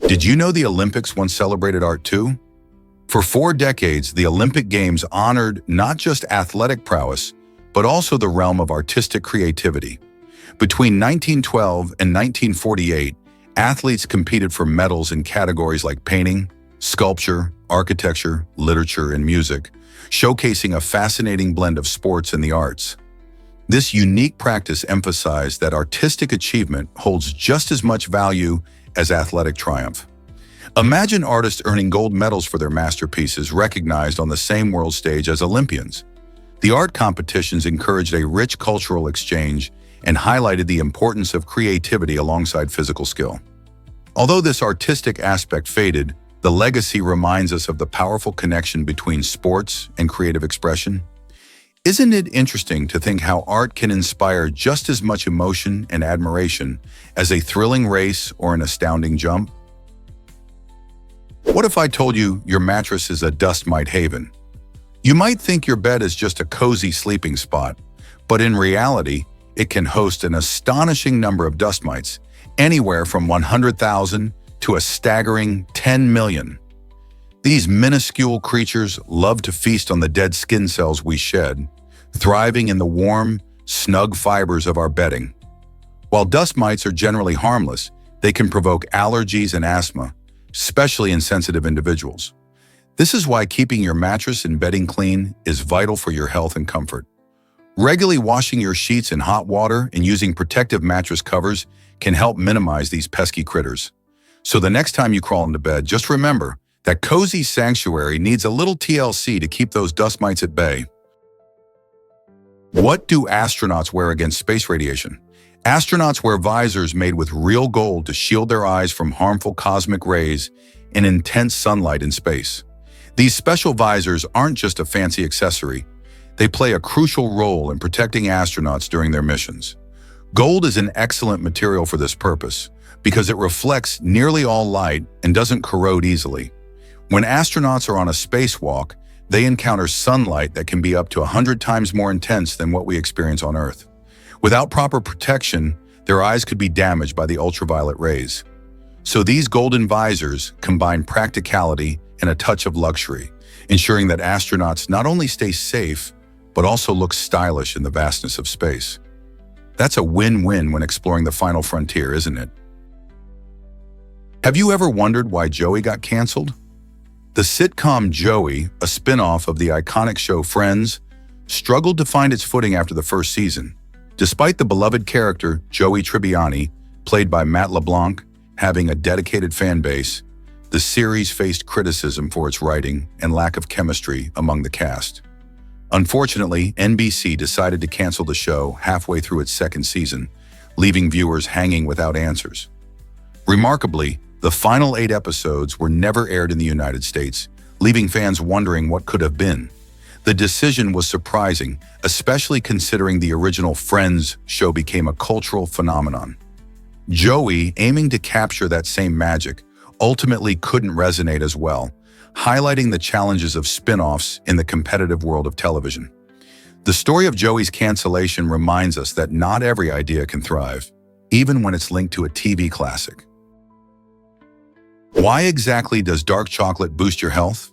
Did you know the Olympics once celebrated art too? For 4 decades, the Olympic Games honored not just athletic prowess, but also the realm of artistic creativity. Between 1912 and 1948, athletes competed for medals in categories like painting, sculpture, architecture, literature, and music, showcasing a fascinating blend of sports and the arts. This unique practice emphasized that artistic achievement holds just as much value as athletic triumph. Imagine artists earning gold medals for their masterpieces recognized on the same world stage as Olympians. The art competitions encouraged a rich cultural exchange and highlighted the importance of creativity alongside physical skill. Although this artistic aspect faded, the legacy reminds us of the powerful connection between sports and creative expression. Isn't it interesting to think how art can inspire just as much emotion and admiration as a thrilling race or an astounding jump? What if I told you your mattress is a dust mite haven? You might think your bed is just a cozy sleeping spot, but in reality, it can host an astonishing number of dust mites, anywhere from 100,000 to a staggering 10 million. These minuscule creatures love to feast on the dead skin cells we shed, thriving in the warm, snug fibers of our bedding. While dust mites are generally harmless, they can provoke allergies and asthma, especially in sensitive individuals. This is why keeping your mattress and bedding clean is vital for your health and comfort. Regularly washing your sheets in hot water and using protective mattress covers can help minimize these pesky critters. So the next time you crawl into bed, just remember that cozy sanctuary needs a little TLC to keep those dust mites at bay. What do astronauts wear against space radiation? Astronauts wear visors made with real gold to shield their eyes from harmful cosmic rays and intense sunlight in space. These special visors aren't just a fancy accessory. They play a crucial role in protecting astronauts during their missions. Gold is an excellent material for this purpose because it reflects nearly all light and doesn't corrode easily. When astronauts are on a spacewalk, they encounter sunlight that can be up to 100 times more intense than what we experience on Earth. Without proper protection, their eyes could be damaged by the ultraviolet rays. So these golden visors combine practicality and a touch of luxury, ensuring that astronauts not only stay safe, but also look stylish in the vastness of space. That's a win-win when exploring the final frontier, isn't it? Have you ever wondered why Joey got canceled? The sitcom Joey, a spin-off of the iconic show Friends, struggled to find its footing after the first season. Despite the beloved character Joey Tribbiani, played by Matt LeBlanc, having a dedicated fan base, the series faced criticism for its writing and lack of chemistry among the cast. Unfortunately, NBC decided to cancel the show halfway through its second season, leaving viewers hanging without answers. Remarkably, the final 8 episodes were never aired in the United States, leaving fans wondering what could have been. The decision was surprising, especially considering the original Friends show became a cultural phenomenon. Joey, aiming to capture that same magic, ultimately couldn't resonate as well, highlighting the challenges of spin-offs in the competitive world of television. The story of Joey's cancellation reminds us that not every idea can thrive, even when it's linked to a TV classic. Why exactly does dark chocolate boost your health?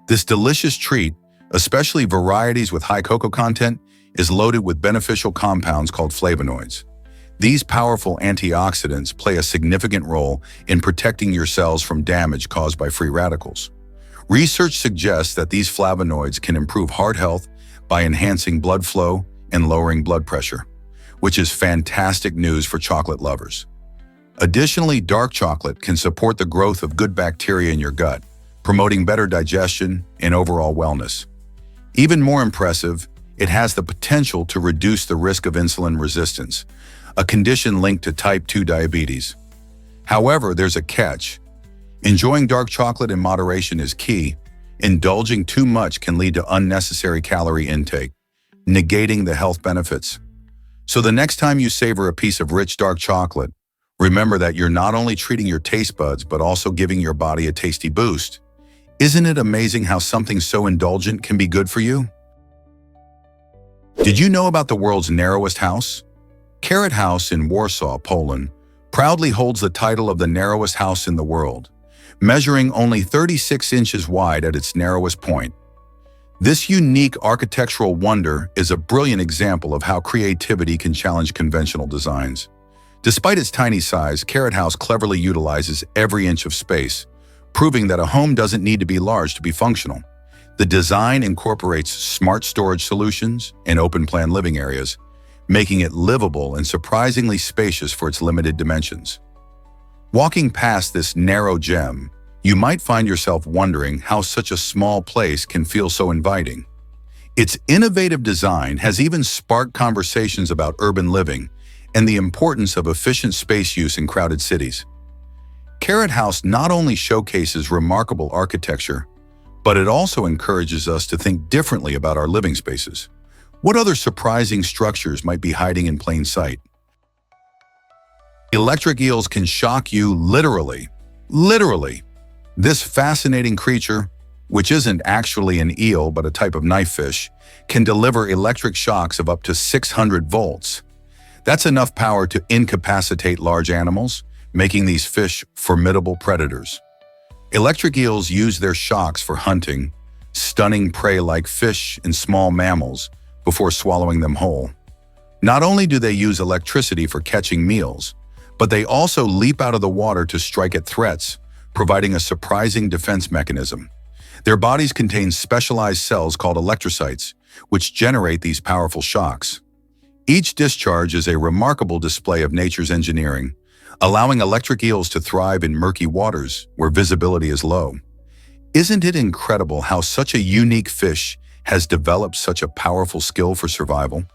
This delicious treat, especially varieties with high cocoa content, is loaded with beneficial compounds called flavonoids. These powerful antioxidants play a significant role in protecting your cells from damage caused by free radicals. Research suggests that these flavonoids can improve heart health by enhancing blood flow and lowering blood pressure, which is fantastic news for chocolate lovers. Additionally, dark chocolate can support the growth of good bacteria in your gut, promoting better digestion and overall wellness. Even more impressive, it has the potential to reduce the risk of insulin resistance, a condition linked to type 2 diabetes. However, there's a catch. Enjoying dark chocolate in moderation is key. Indulging too much can lead to unnecessary calorie intake, negating the health benefits. So the next time you savor a piece of rich dark chocolate, remember that you're not only treating your taste buds, but also giving your body a tasty boost. Isn't it amazing how something so indulgent can be good for you? Did you know about the world's narrowest house? Carrot House in Warsaw, Poland, proudly holds the title of the narrowest house in the world, measuring only 36 inches wide at its narrowest point. This unique architectural wonder is a brilliant example of how creativity can challenge conventional designs. Despite its tiny size, Carrot House cleverly utilizes every inch of space, proving that a home doesn't need to be large to be functional. The design incorporates smart storage solutions and open-plan living areas, making it livable and surprisingly spacious for its limited dimensions. Walking past this narrow gem, you might find yourself wondering how such a small place can feel so inviting. Its innovative design has even sparked conversations about urban living and the importance of efficient space use in crowded cities. Carrot House not only showcases remarkable architecture, but it also encourages us to think differently about our living spaces. What other surprising structures might be hiding in plain sight? Electric eels can shock you literally. Literally. This fascinating creature, which isn't actually an eel but a type of knife fish, can deliver electric shocks of up to 600 volts. That's enough power to incapacitate large animals, making these fish formidable predators. Electric eels use their shocks for hunting, stunning prey like fish and small mammals before swallowing them whole. Not only do they use electricity for catching meals, but they also leap out of the water to strike at threats, providing a surprising defense mechanism. Their bodies contain specialized cells called electrocytes, which generate these powerful shocks. Each discharge is a remarkable display of nature's engineering, allowing electric eels to thrive in murky waters where visibility is low. Isn't it incredible how such a unique fish has developed such a powerful skill for survival?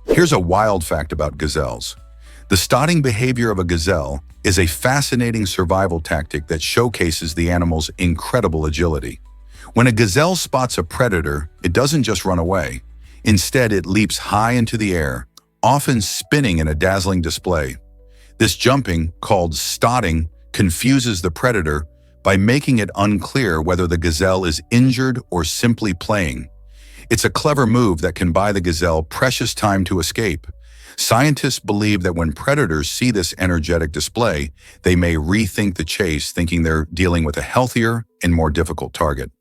Here's a wild fact about gazelles. The stotting behavior of a gazelle is a fascinating survival tactic that showcases the animal's incredible agility. When a gazelle spots a predator, it doesn't just run away. Instead, it leaps high into the air, often spinning in a dazzling display. This jumping, called stotting, confuses the predator by making it unclear whether the gazelle is injured or simply playing. It's a clever move that can buy the gazelle precious time to escape. Scientists believe that when predators see this energetic display, they may rethink the chase, thinking they're dealing with a healthier and more difficult target.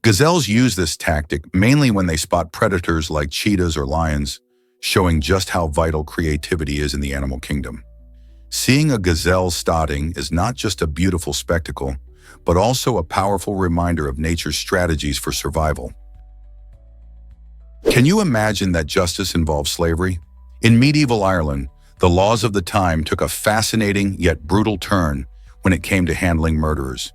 Gazelles use this tactic mainly when they spot predators like cheetahs or lions, showing just how vital creativity is in the animal kingdom. Seeing a gazelle stotting is not just a beautiful spectacle, but also a powerful reminder of nature's strategies for survival. Can you imagine that justice involves slavery? In medieval Ireland, the laws of the time took a fascinating yet brutal turn when it came to handling murderers.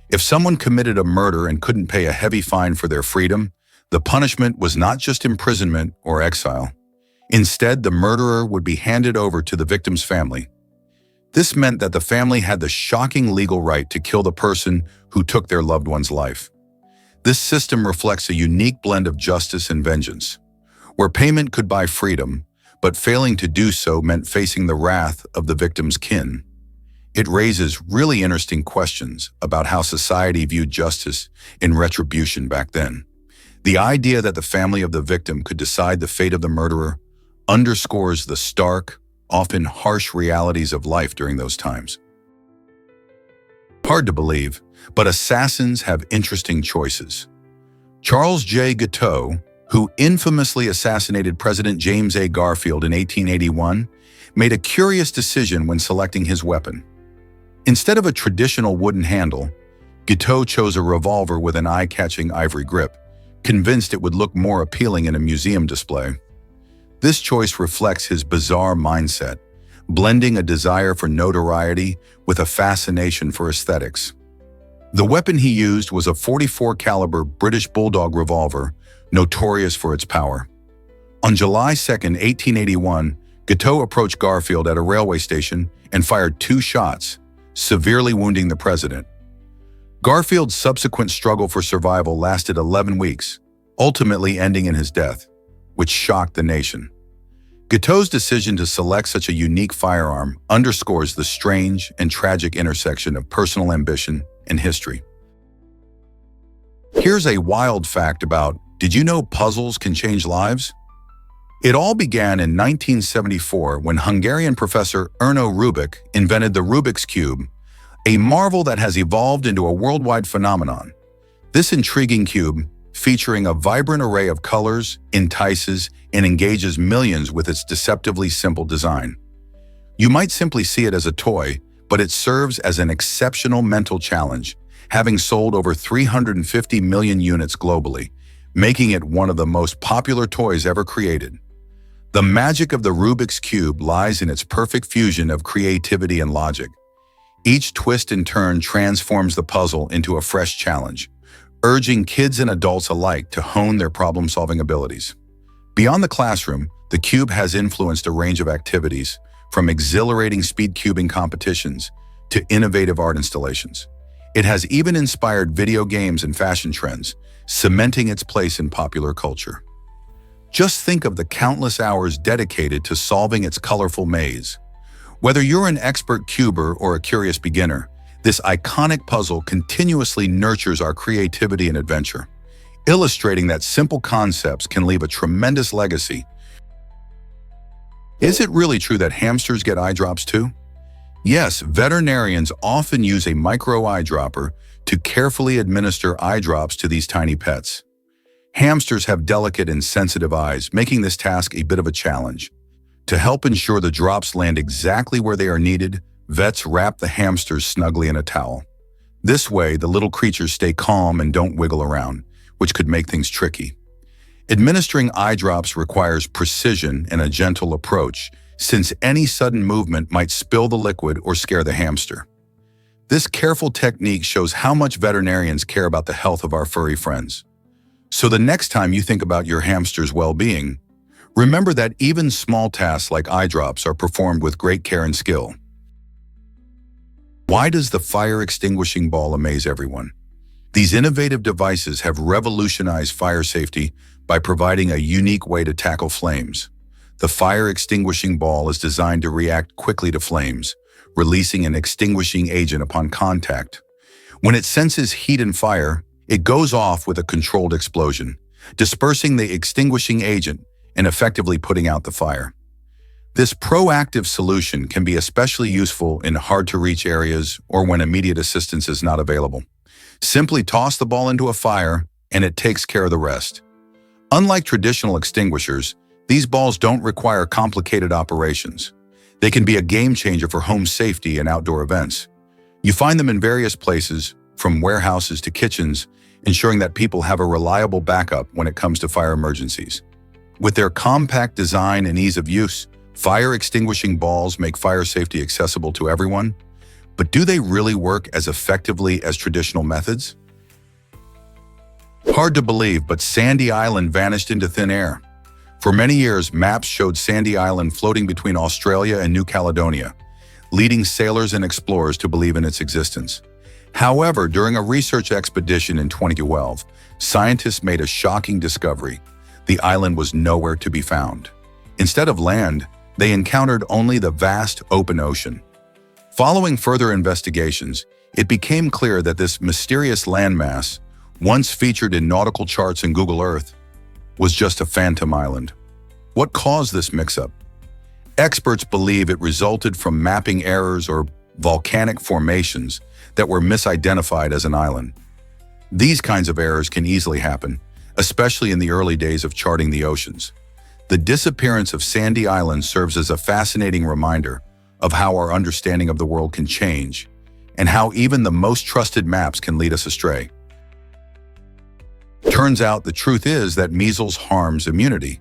If someone committed a murder and couldn't pay a heavy fine for their freedom, the punishment was not just imprisonment or exile. Instead, the murderer would be handed over to the victim's family. This meant that the family had the shocking legal right to kill the person who took their loved one's life. This system reflects a unique blend of justice and vengeance, where payment could buy freedom, but failing to do so meant facing the wrath of the victim's kin. It raises really interesting questions about how society viewed justice and retribution back then. The idea that the family of the victim could decide the fate of the murderer underscores the stark, often harsh realities of life during those times. Hard to believe, but assassins have interesting choices. Charles J. Guiteau, who infamously assassinated President James A. Garfield in 1881, made a curious decision when selecting his weapon. Instead of a traditional wooden handle, Guiteau chose a revolver with an eye-catching ivory grip, convinced it would look more appealing in a museum display. This choice reflects his bizarre mindset, blending a desire for notoriety with a fascination for aesthetics. The weapon he used was a .44 caliber British Bulldog revolver, notorious for its power. On July 2, 1881, Guiteau approached Garfield at a railway station and fired 2 shots, severely wounding the president. Garfield's subsequent struggle for survival lasted 11 weeks, ultimately ending in his death, which shocked the nation. Guiteau's decision to select such a unique firearm underscores the strange and tragic intersection of personal ambition and history. Here's a wild fact about, did you know puzzles can change lives? It all began in 1974 when Hungarian professor Erno Rubik invented the Rubik's Cube, a marvel that has evolved into a worldwide phenomenon. This intriguing cube, featuring a vibrant array of colors, entices and engages millions with its deceptively simple design. You might simply see it as a toy, but it serves as an exceptional mental challenge, having sold over 350 million units globally, making it one of the most popular toys ever created. The magic of the Rubik's Cube lies in its perfect fusion of creativity and logic. Each twist and turn transforms the puzzle into a fresh challenge, urging kids and adults alike to hone their problem-solving abilities. Beyond the classroom, the cube has influenced a range of activities, from exhilarating speed cubing competitions to innovative art installations. It has even inspired video games and fashion trends, cementing its place in popular culture. Just think of the countless hours dedicated to solving its colorful maze. Whether you're an expert cuber or a curious beginner, this iconic puzzle continuously nurtures our creativity and adventure, illustrating that simple concepts can leave a tremendous legacy. Is it really true that hamsters get eye drops too? Yes, veterinarians often use a micro eyedropper to carefully administer eye drops to these tiny pets. Hamsters have delicate and sensitive eyes, making this task a bit of a challenge. To help ensure the drops land exactly where they are needed, vets wrap the hamsters snugly in a towel. This way, the little creatures stay calm and don't wiggle around, which could make things tricky. Administering eye drops requires precision and a gentle approach, since any sudden movement might spill the liquid or scare the hamster. This careful technique shows how much veterinarians care about the health of our furry friends. So the next time you think about your hamster's well-being, remember that even small tasks like eye drops are performed with great care and skill. Why does the fire extinguishing ball amaze everyone? These innovative devices have revolutionized fire safety by providing a unique way to tackle flames. The fire extinguishing ball is designed to react quickly to flames, releasing an extinguishing agent upon contact. When it senses heat and fire, it goes off with a controlled explosion, dispersing the extinguishing agent and effectively putting out the fire. This proactive solution can be especially useful in hard-to-reach areas or when immediate assistance is not available. Simply toss the ball into a fire, and it takes care of the rest. Unlike traditional extinguishers, these balls don't require complicated operations. They can be a game changer for home safety and outdoor events. You find them in various places, from warehouses to kitchens, ensuring that people have a reliable backup when it comes to fire emergencies. With their compact design and ease of use, fire extinguishing balls make fire safety accessible to everyone. But do they really work as effectively as traditional methods? Hard to believe, but Sandy Island vanished into thin air. For many years, maps showed Sandy Island floating between Australia and New Caledonia, leading sailors and explorers to believe in its existence. However, during a research expedition in 2012, scientists made a shocking discovery. The island was nowhere to be found. Instead of land, they encountered only the vast open ocean. Following further investigations, it became clear that this mysterious landmass, once featured in nautical charts and Google Earth, was just a phantom island. What caused this mix-up? Experts believe it resulted from mapping errors or volcanic formations that were misidentified as an island. These kinds of errors can easily happen, especially in the early days of charting the oceans. The disappearance of Sandy Island serves as a fascinating reminder of how our understanding of the world can change, and how even the most trusted maps can lead us astray. Turns out the truth is that measles harms immunity.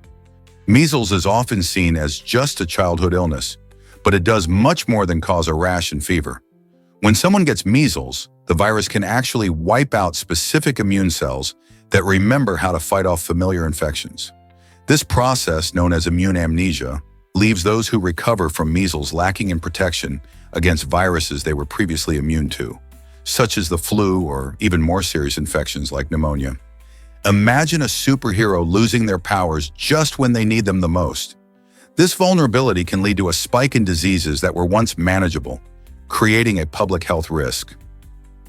Measles is often seen as just a childhood illness, but it does much more than cause a rash and fever. When someone gets measles, the virus can actually wipe out specific immune cells that remember how to fight off familiar infections. This process, known as immune amnesia, leaves those who recover from measles lacking in protection against viruses they were previously immune to, such as the flu or even more serious infections like pneumonia. Imagine a superhero losing their powers just when they need them the most. This vulnerability can lead to a spike in diseases that were once manageable, creating a public health risk.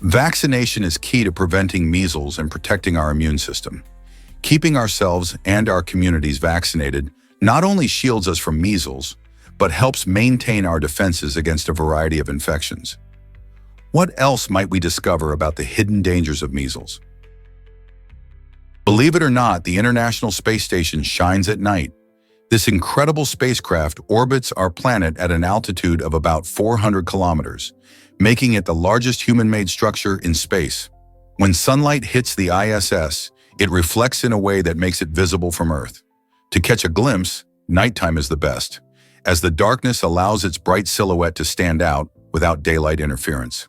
Vaccination is key to preventing measles and protecting our immune system. Keeping ourselves and our communities vaccinated not only shields us from measles, but helps maintain our defenses against a variety of infections. What else might we discover about the hidden dangers of measles? Believe it or not, the International Space Station shines at night. This incredible spacecraft orbits our planet at an altitude of about 400 kilometers, making it the largest human-made structure in space. When sunlight hits the ISS, it reflects in a way that makes it visible from Earth. To catch a glimpse, nighttime is the best, as the darkness allows its bright silhouette to stand out without daylight interference.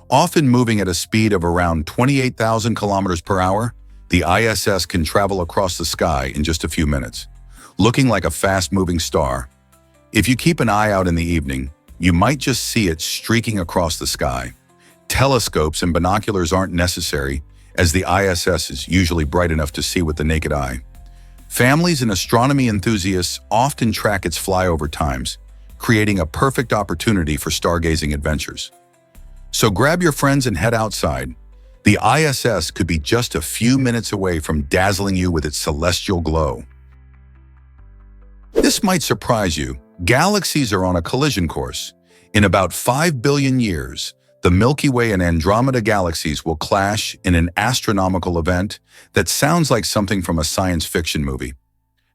Often moving at a speed of around 28,000 kilometers per hour, the ISS can travel across the sky in just a few minutes, looking like a fast-moving star. If you keep an eye out in the evening, you might just see it streaking across the sky. Telescopes and binoculars aren't necessary, as the ISS is usually bright enough to see with the naked eye. Families and astronomy enthusiasts often track its flyover times, creating a perfect opportunity for stargazing adventures. So grab your friends and head outside. The ISS could be just a few minutes away from dazzling you with its celestial glow. This might surprise you. Galaxies are on a collision course. In about 5 billion years, the Milky Way and Andromeda galaxies will clash in an astronomical event that sounds like something from a science fiction movie.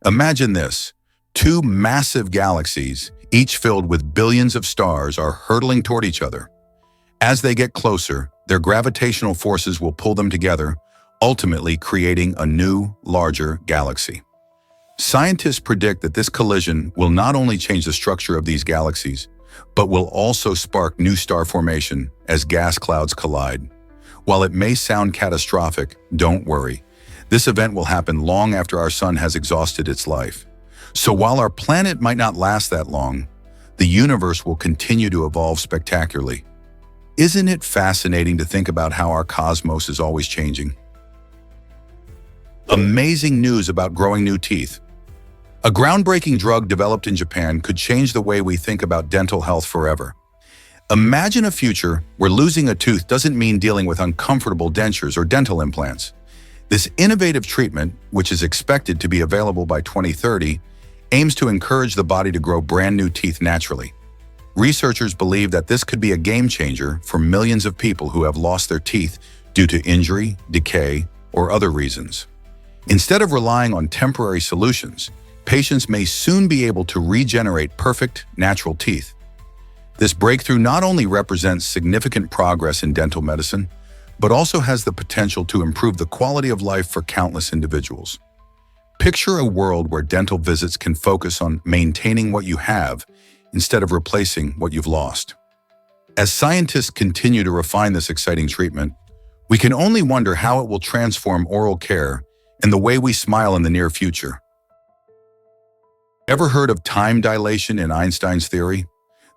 Imagine this: two massive galaxies, each filled with billions of stars, are hurtling toward each other. As they get closer, their gravitational forces will pull them together, ultimately creating a new, larger galaxy. Scientists predict that this collision will not only change the structure of these galaxies, but will also spark new star formation as gas clouds collide. While it may sound catastrophic, don't worry. This event will happen long after our sun has exhausted its life. So while our planet might not last that long, the universe will continue to evolve spectacularly. Isn't it fascinating to think about how our cosmos is always changing? Amazing news about growing new teeth. A groundbreaking drug developed in Japan could change the way we think about dental health forever. Imagine a future where losing a tooth doesn't mean dealing with uncomfortable dentures or dental implants. This innovative treatment, which is expected to be available by 2030, aims to encourage the body to grow brand new teeth naturally. Researchers believe that this could be a game changer for millions of people who have lost their teeth due to injury, decay, or other reasons. Instead of relying on temporary solutions, patients may soon be able to regenerate perfect, natural teeth. This breakthrough not only represents significant progress in dental medicine, but also has the potential to improve the quality of life for countless individuals. Picture a world where dental visits can focus on maintaining what you have instead of replacing what you've lost. As scientists continue to refine this exciting treatment, we can only wonder how it will transform oral care and the way we smile in the near future. Ever heard of time dilation in Einstein's theory?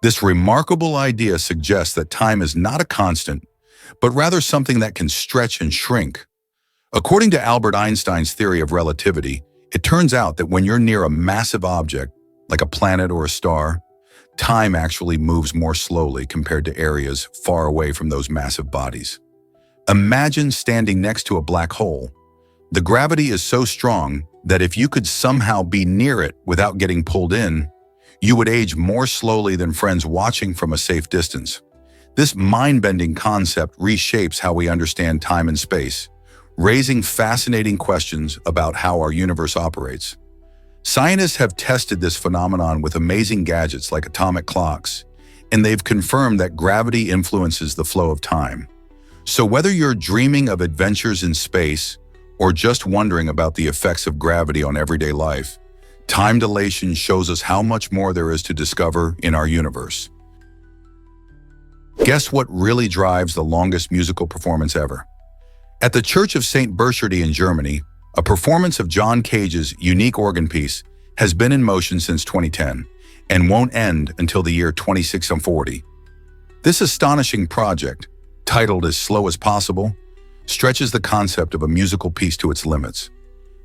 This remarkable idea suggests that time is not a constant, but rather something that can stretch and shrink. According to Albert Einstein's theory of relativity, it turns out that when you're near a massive object, like a planet or a star, time actually moves more slowly compared to areas far away from those massive bodies. Imagine standing next to a black hole. The gravity is so strong that if you could somehow be near it without getting pulled in, you would age more slowly than friends watching from a safe distance. This mind-bending concept reshapes how we understand time and space, raising fascinating questions about how our universe operates. Scientists have tested this phenomenon with amazing gadgets like atomic clocks, and they've confirmed that gravity influences the flow of time. So whether you're dreaming of adventures in space or just wondering about the effects of gravity on everyday life, time dilation shows us how much more there is to discover in our universe. Guess what really drives the longest musical performance ever? At the Church of St. Burchard in Germany, a performance of John Cage's unique organ piece has been in motion since 2010 and won't end until the year 2640. This astonishing project, titled As Slow as Possible, stretches the concept of a musical piece to its limits.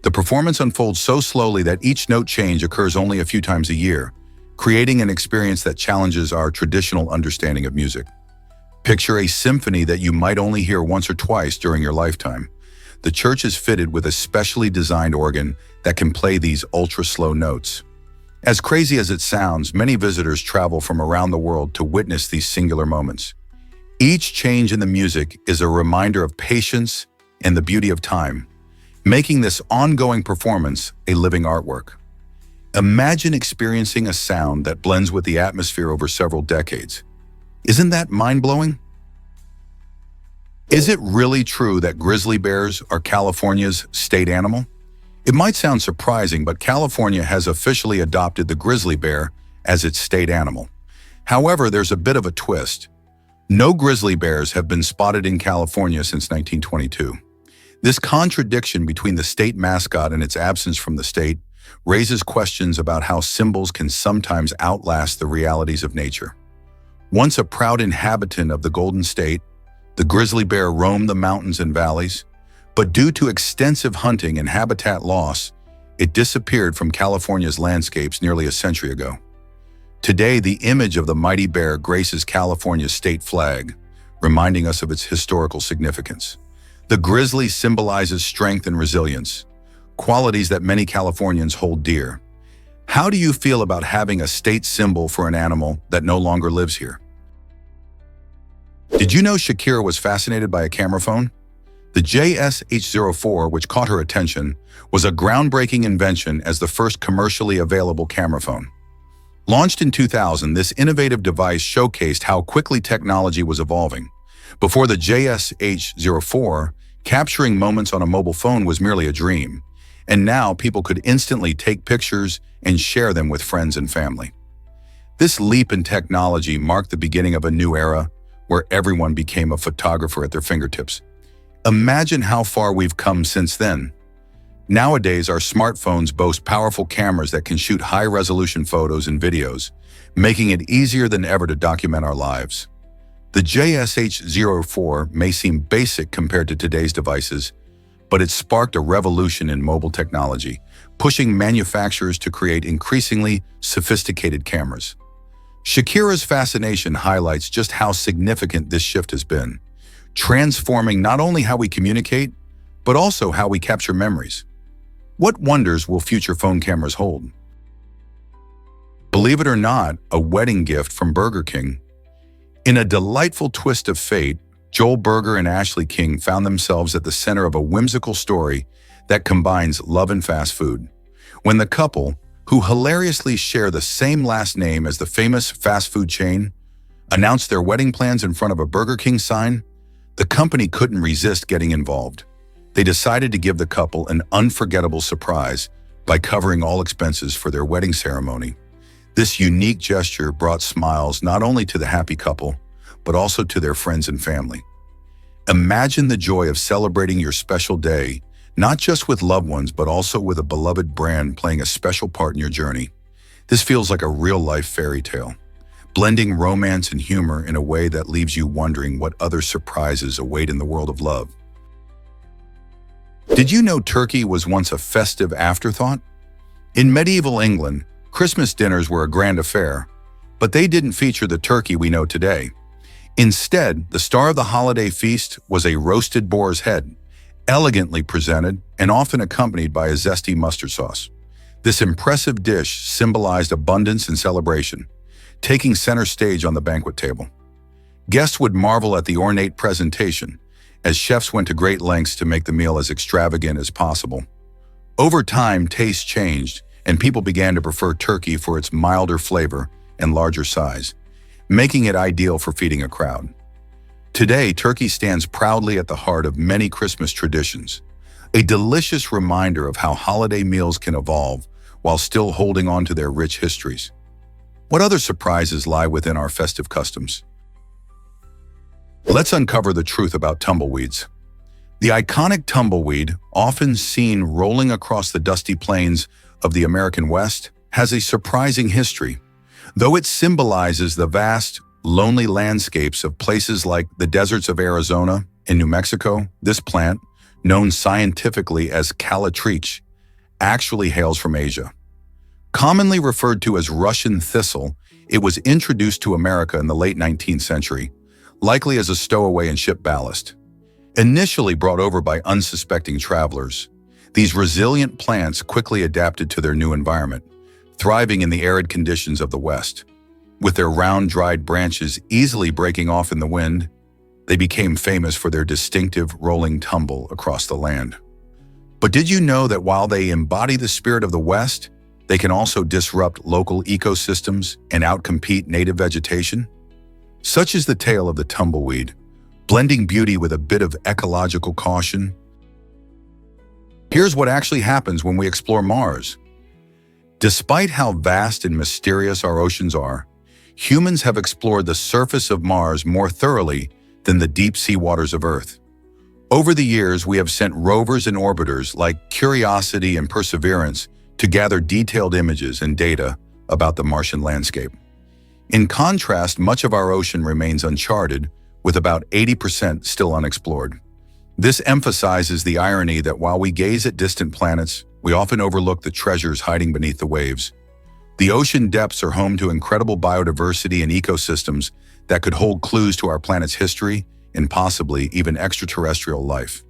The performance unfolds so slowly that each note change occurs only a few times a year, creating an experience that challenges our traditional understanding of music. Picture a symphony that you might only hear once or twice during your lifetime. The church is fitted with a specially designed organ that can play these ultra-slow notes. As crazy as it sounds, many visitors travel from around the world to witness these singular moments. Each change in the music is a reminder of patience and the beauty of time, making this ongoing performance a living artwork. Imagine experiencing a sound that blends with the atmosphere over several decades. Isn't that mind-blowing? Is it really true that grizzly bears are California's state animal? It might sound surprising, but California has officially adopted the grizzly bear as its state animal. However, there's a bit of a twist. No grizzly bears have been spotted in California since 1922. This contradiction between the state mascot and its absence from the state raises questions about how symbols can sometimes outlast the realities of nature. Once a proud inhabitant of the Golden State, the grizzly bear roamed the mountains and valleys, but due to extensive hunting and habitat loss, it disappeared from California's landscapes nearly a century ago. Today, the image of the mighty bear graces California's state flag, reminding us of its historical significance. The grizzly symbolizes strength and resilience, qualities that many Californians hold dear. How do you feel about having a state symbol for an animal that no longer lives here? Did you know Shakira was fascinated by a camera phone? The JS-H04, which caught her attention, was a groundbreaking invention as the first commercially available camera phone. Launched in 2000, this innovative device showcased how quickly technology was evolving. Before the JS-H04, capturing moments on a mobile phone was merely a dream, and now people could instantly take pictures and share them with friends and family. This leap in technology marked the beginning of a new era where everyone became a photographer at their fingertips. Imagine how far we've come since then. Nowadays, our smartphones boast powerful cameras that can shoot high-resolution photos and videos, making it easier than ever to document our lives. The JS-H04 may seem basic compared to today's devices, but it sparked a revolution in mobile technology, pushing manufacturers to create increasingly sophisticated cameras. Shakira's fascination highlights just how significant this shift has been, transforming not only how we communicate, but also how we capture memories. What wonders will future phone cameras hold? Believe it or not, a wedding gift from Burger King. In a delightful twist of fate, Joel Berger and Ashley King found themselves at the center of a whimsical story that combines love and fast food. When the couple, who hilariously share the same last name as the famous fast food chain, announced their wedding plans in front of a Burger King sign, the company couldn't resist getting involved. They decided to give the couple an unforgettable surprise by covering all expenses for their wedding ceremony. This unique gesture brought smiles not only to the happy couple, but also to their friends and family. Imagine the joy of celebrating your special day, not just with loved ones, but also with a beloved brand playing a special part in your journey. This feels like a real-life fairy tale, blending romance and humor in a way that leaves you wondering what other surprises await in the world of love. Did you know turkey was once a festive afterthought? In medieval England, Christmas dinners were a grand affair, but they didn't feature the turkey we know today. Instead, the star of the holiday feast was a roasted boar's head, elegantly presented and often accompanied by a zesty mustard sauce. This impressive dish symbolized abundance and celebration, taking center stage on the banquet table. Guests would marvel at the ornate presentation, as chefs went to great lengths to make the meal as extravagant as possible. Over time, tastes changed, and people began to prefer turkey for its milder flavor and larger size, making it ideal for feeding a crowd. Today, turkey stands proudly at the heart of many Christmas traditions, a delicious reminder of how holiday meals can evolve while still holding on to their rich histories. What other surprises lie within our festive customs? Let's uncover the truth about tumbleweeds. The iconic tumbleweed, often seen rolling across the dusty plains of the American West, has a surprising history. Though it symbolizes the vast, lonely landscapes of places like the deserts of Arizona and New Mexico, this plant, known scientifically as calatrich, actually hails from Asia. Commonly referred to as Russian thistle, it was introduced to America in the late 19th century, likely as a stowaway in ship ballast. Initially brought over by unsuspecting travelers, these resilient plants quickly adapted to their new environment, thriving in the arid conditions of the West. With their round, dried branches easily breaking off in the wind, they became famous for their distinctive rolling tumble across the land. But did you know that while they embody the spirit of the West, they can also disrupt local ecosystems and outcompete native vegetation? Such is the tale of the tumbleweed, blending beauty with a bit of ecological caution. Here's what actually happens when we explore Mars. Despite how vast and mysterious our oceans are, humans have explored the surface of Mars more thoroughly than the deep sea waters of Earth. Over the years, we have sent rovers and orbiters like Curiosity and Perseverance to gather detailed images and data about the Martian landscape. In contrast, much of our ocean remains uncharted, with about 80% still unexplored. This emphasizes the irony that while we gaze at distant planets, we often overlook the treasures hiding beneath the waves. The ocean depths are home to incredible biodiversity and ecosystems that could hold clues to our planet's history and possibly even extraterrestrial life.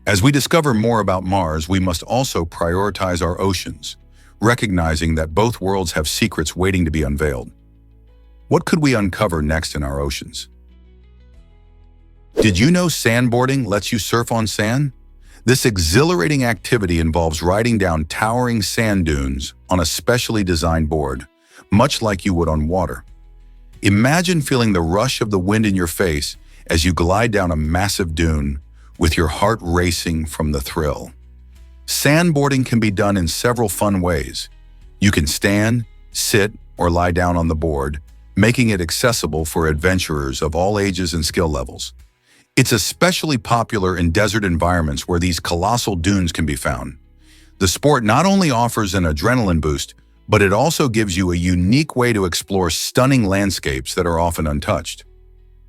As we discover more about Mars, we must also prioritize our oceans, recognizing that both worlds have secrets waiting to be unveiled. What could we uncover next in our oceans? Did you know sandboarding lets you surf on sand? This exhilarating activity involves riding down towering sand dunes on a specially designed board, much like you would on water. Imagine feeling the rush of the wind in your face as you glide down a massive dune, with your heart racing from the thrill. Sandboarding can be done in several fun ways. You can stand, sit, or lie down on the board, making it accessible for adventurers of all ages and skill levels. It's especially popular in desert environments where these colossal dunes can be found. The sport not only offers an adrenaline boost, but it also gives you a unique way to explore stunning landscapes that are often untouched.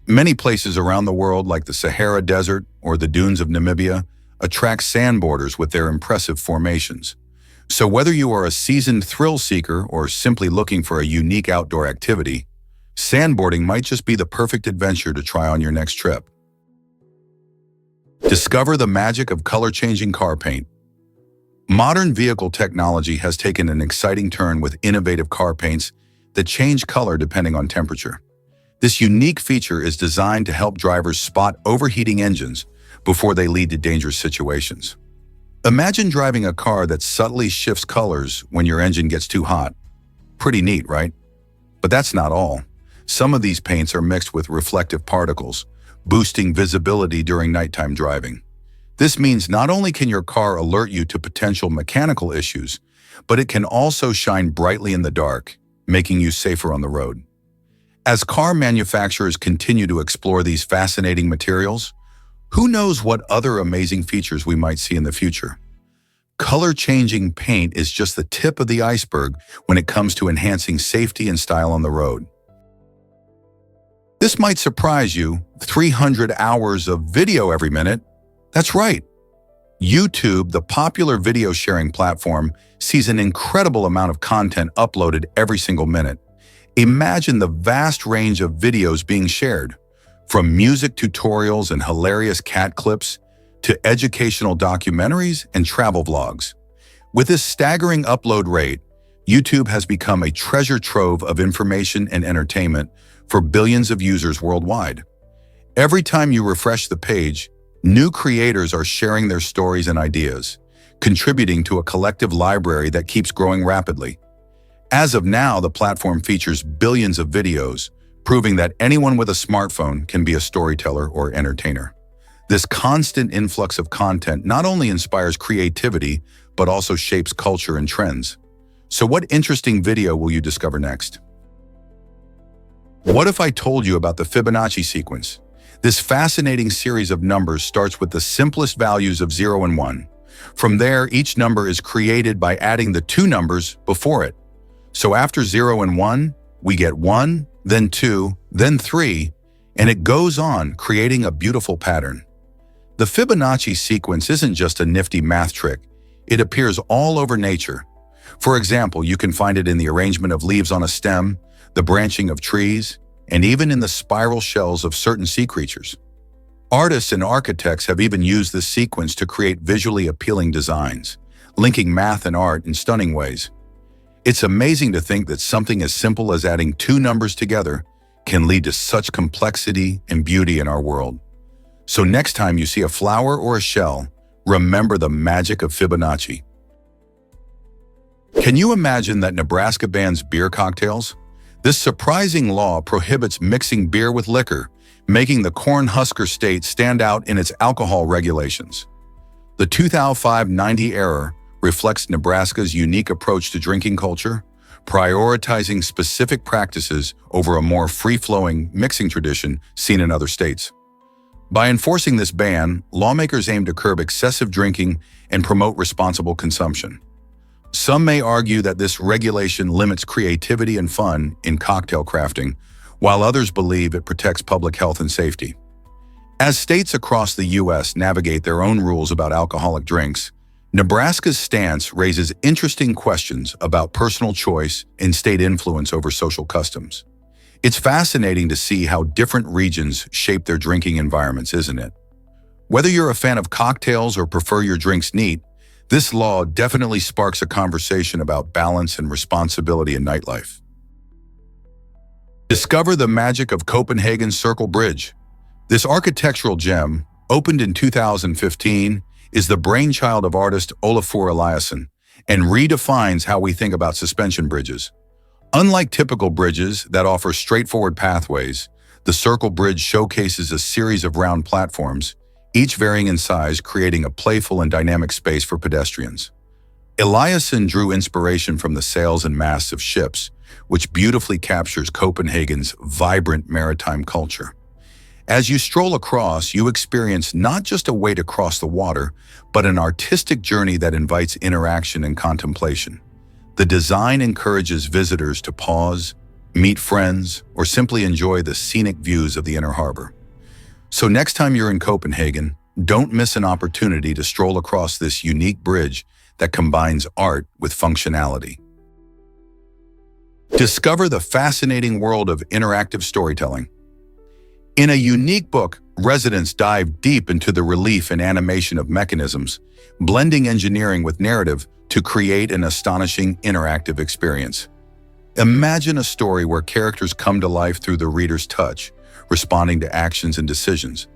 Many places around the world, like the Sahara Desert or the dunes of Namibia, attract sandboarders with their impressive formations. So whether you are a seasoned thrill seeker or simply looking for a unique outdoor activity, sandboarding might just be the perfect adventure to try on your next trip. Discover the magic of color-changing car paint. Modern vehicle technology has taken an exciting turn with innovative car paints that change color depending on temperature. This unique feature is designed to help drivers spot overheating engines before they lead to dangerous situations. Imagine driving a car that subtly shifts colors when your engine gets too hot. Pretty neat, right? But that's not all. Some of these paints are mixed with reflective particles, boosting visibility during nighttime driving. This means not only can your car alert you to potential mechanical issues, but it can also shine brightly in the dark, making you safer on the road. As car manufacturers continue to explore these fascinating materials, who knows what other amazing features we might see in the future? Color-changing paint is just the tip of the iceberg when it comes to enhancing safety and style on the road. This might surprise you, 300 hours of video every minute. That's right. YouTube, the popular video sharing platform, sees an incredible amount of content uploaded every single minute. Imagine the vast range of videos being shared, from music tutorials and hilarious cat clips to educational documentaries and travel vlogs. With this staggering upload rate, YouTube has become a treasure trove of information and entertainment for billions of users worldwide. Every time you refresh the page, new creators are sharing their stories and ideas, contributing to a collective library that keeps growing rapidly. As of now, the platform features billions of videos, proving that anyone with a smartphone can be a storyteller or entertainer. This constant influx of content not only inspires creativity, but also shapes culture and trends. So what interesting video will you discover next? What if I told you about the Fibonacci sequence? This fascinating series of numbers starts with the simplest values of 0 and 1. From there, each number is created by adding the two numbers before it. So after 0 and 1, we get 1, then 2, then 3, and it goes on, creating a beautiful pattern. The Fibonacci sequence isn't just a nifty math trick. It appears all over nature. For example, you can find it in the arrangement of leaves on a stem, the branching of trees, and even in the spiral shells of certain sea creatures. Artists and architects have even used this sequence to create visually appealing designs, linking math and art in stunning ways. It's amazing to think that something as simple as adding two numbers together can lead to such complexity and beauty in our world. So next time you see a flower or a shell, remember the magic of Fibonacci. Can you imagine that Nebraska bans beer cocktails? This surprising law prohibits mixing beer with liquor, making the Cornhusker state stand out in its alcohol regulations. The 2005-90 error reflects Nebraska's unique approach to drinking culture, prioritizing specific practices over a more free-flowing mixing tradition seen in other states. By enforcing this ban, lawmakers aim to curb excessive drinking and promote responsible consumption. Some may argue that this regulation limits creativity and fun in cocktail crafting, while others believe it protects public health and safety. As states across the U.S. navigate their own rules about alcoholic drinks, Nebraska's stance raises interesting questions about personal choice and state influence over social customs. It's fascinating to see how different regions shape their drinking environments, isn't it? Whether you're a fan of cocktails or prefer your drinks neat, this law definitely sparks a conversation about balance and responsibility in nightlife. Discover the magic of Copenhagen's Circle Bridge. This architectural gem, opened in 2015, is the brainchild of artist Olafur Eliasson and redefines how we think about suspension bridges. Unlike typical bridges that offer straightforward pathways, the Circle Bridge showcases a series of round platforms, each varying in size, creating a playful and dynamic space for pedestrians. Eliasson drew inspiration from the sails and masts of ships, which beautifully captures Copenhagen's vibrant maritime culture. As you stroll across, you experience not just a way to cross the water, but an artistic journey that invites interaction and contemplation. The design encourages visitors to pause, meet friends, or simply enjoy the scenic views of the inner harbor. So next time you're in Copenhagen, don't miss an opportunity to stroll across this unique bridge that combines art with functionality. Discover the fascinating world of interactive storytelling. In a unique book, residents dive deep into the relief and animation of mechanisms, blending engineering with narrative to create an astonishing interactive experience. Imagine a story where characters come to life through the reader's touch, responding to actions and decisions.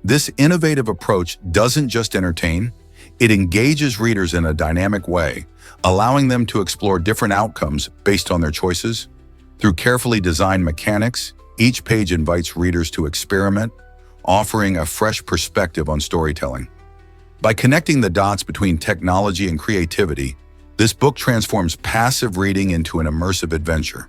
This innovative approach doesn't just entertain, it engages readers in a dynamic way, allowing them to explore different outcomes based on their choices. Through carefully designed mechanics, each page invites readers to experiment, offering a fresh perspective on storytelling. By connecting the dots between technology and creativity, this book transforms passive reading into an immersive adventure.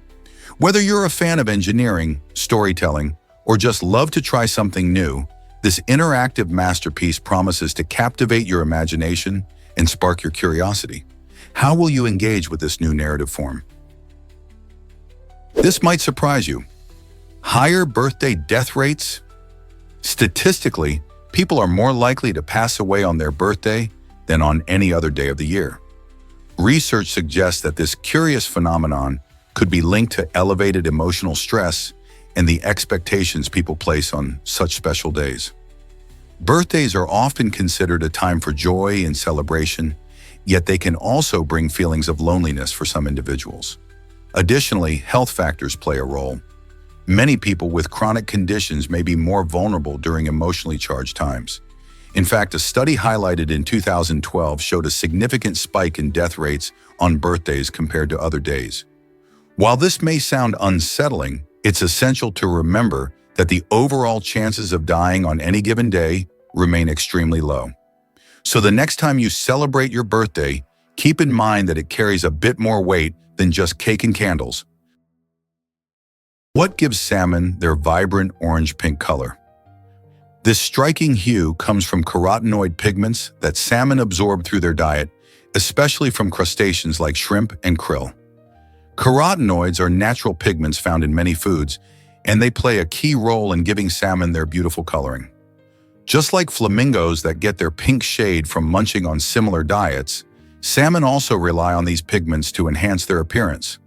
Whether you're a fan of engineering, storytelling, or just love to try something new, this interactive masterpiece promises to captivate your imagination and spark your curiosity. How will you engage with this new narrative form? This might surprise you. Higher birthday death rates? Statistically, people are more likely to pass away on their birthday than on any other day of the year. Research suggests that this curious phenomenon could be linked to elevated emotional stress and the expectations people place on such special days. Birthdays are often considered a time for joy and celebration, yet they can also bring feelings of loneliness for some individuals. Additionally, health factors play a role. Many people with chronic conditions may be more vulnerable during emotionally charged times. In fact, a study highlighted in 2012 showed a significant spike in death rates on birthdays compared to other days. While this may sound unsettling, it's essential to remember that the overall chances of dying on any given day remain extremely low. So the next time you celebrate your birthday, keep in mind that it carries a bit more weight than just cake and candles. What gives salmon their vibrant orange-pink color? This striking hue comes from carotenoid pigments that salmon absorb through their diet, especially from crustaceans like shrimp and krill. Carotenoids are natural pigments found in many foods, and they play a key role in giving salmon their beautiful coloring. Just like flamingos that get their pink shade from munching on similar diets, salmon also rely on these pigments to enhance their appearance.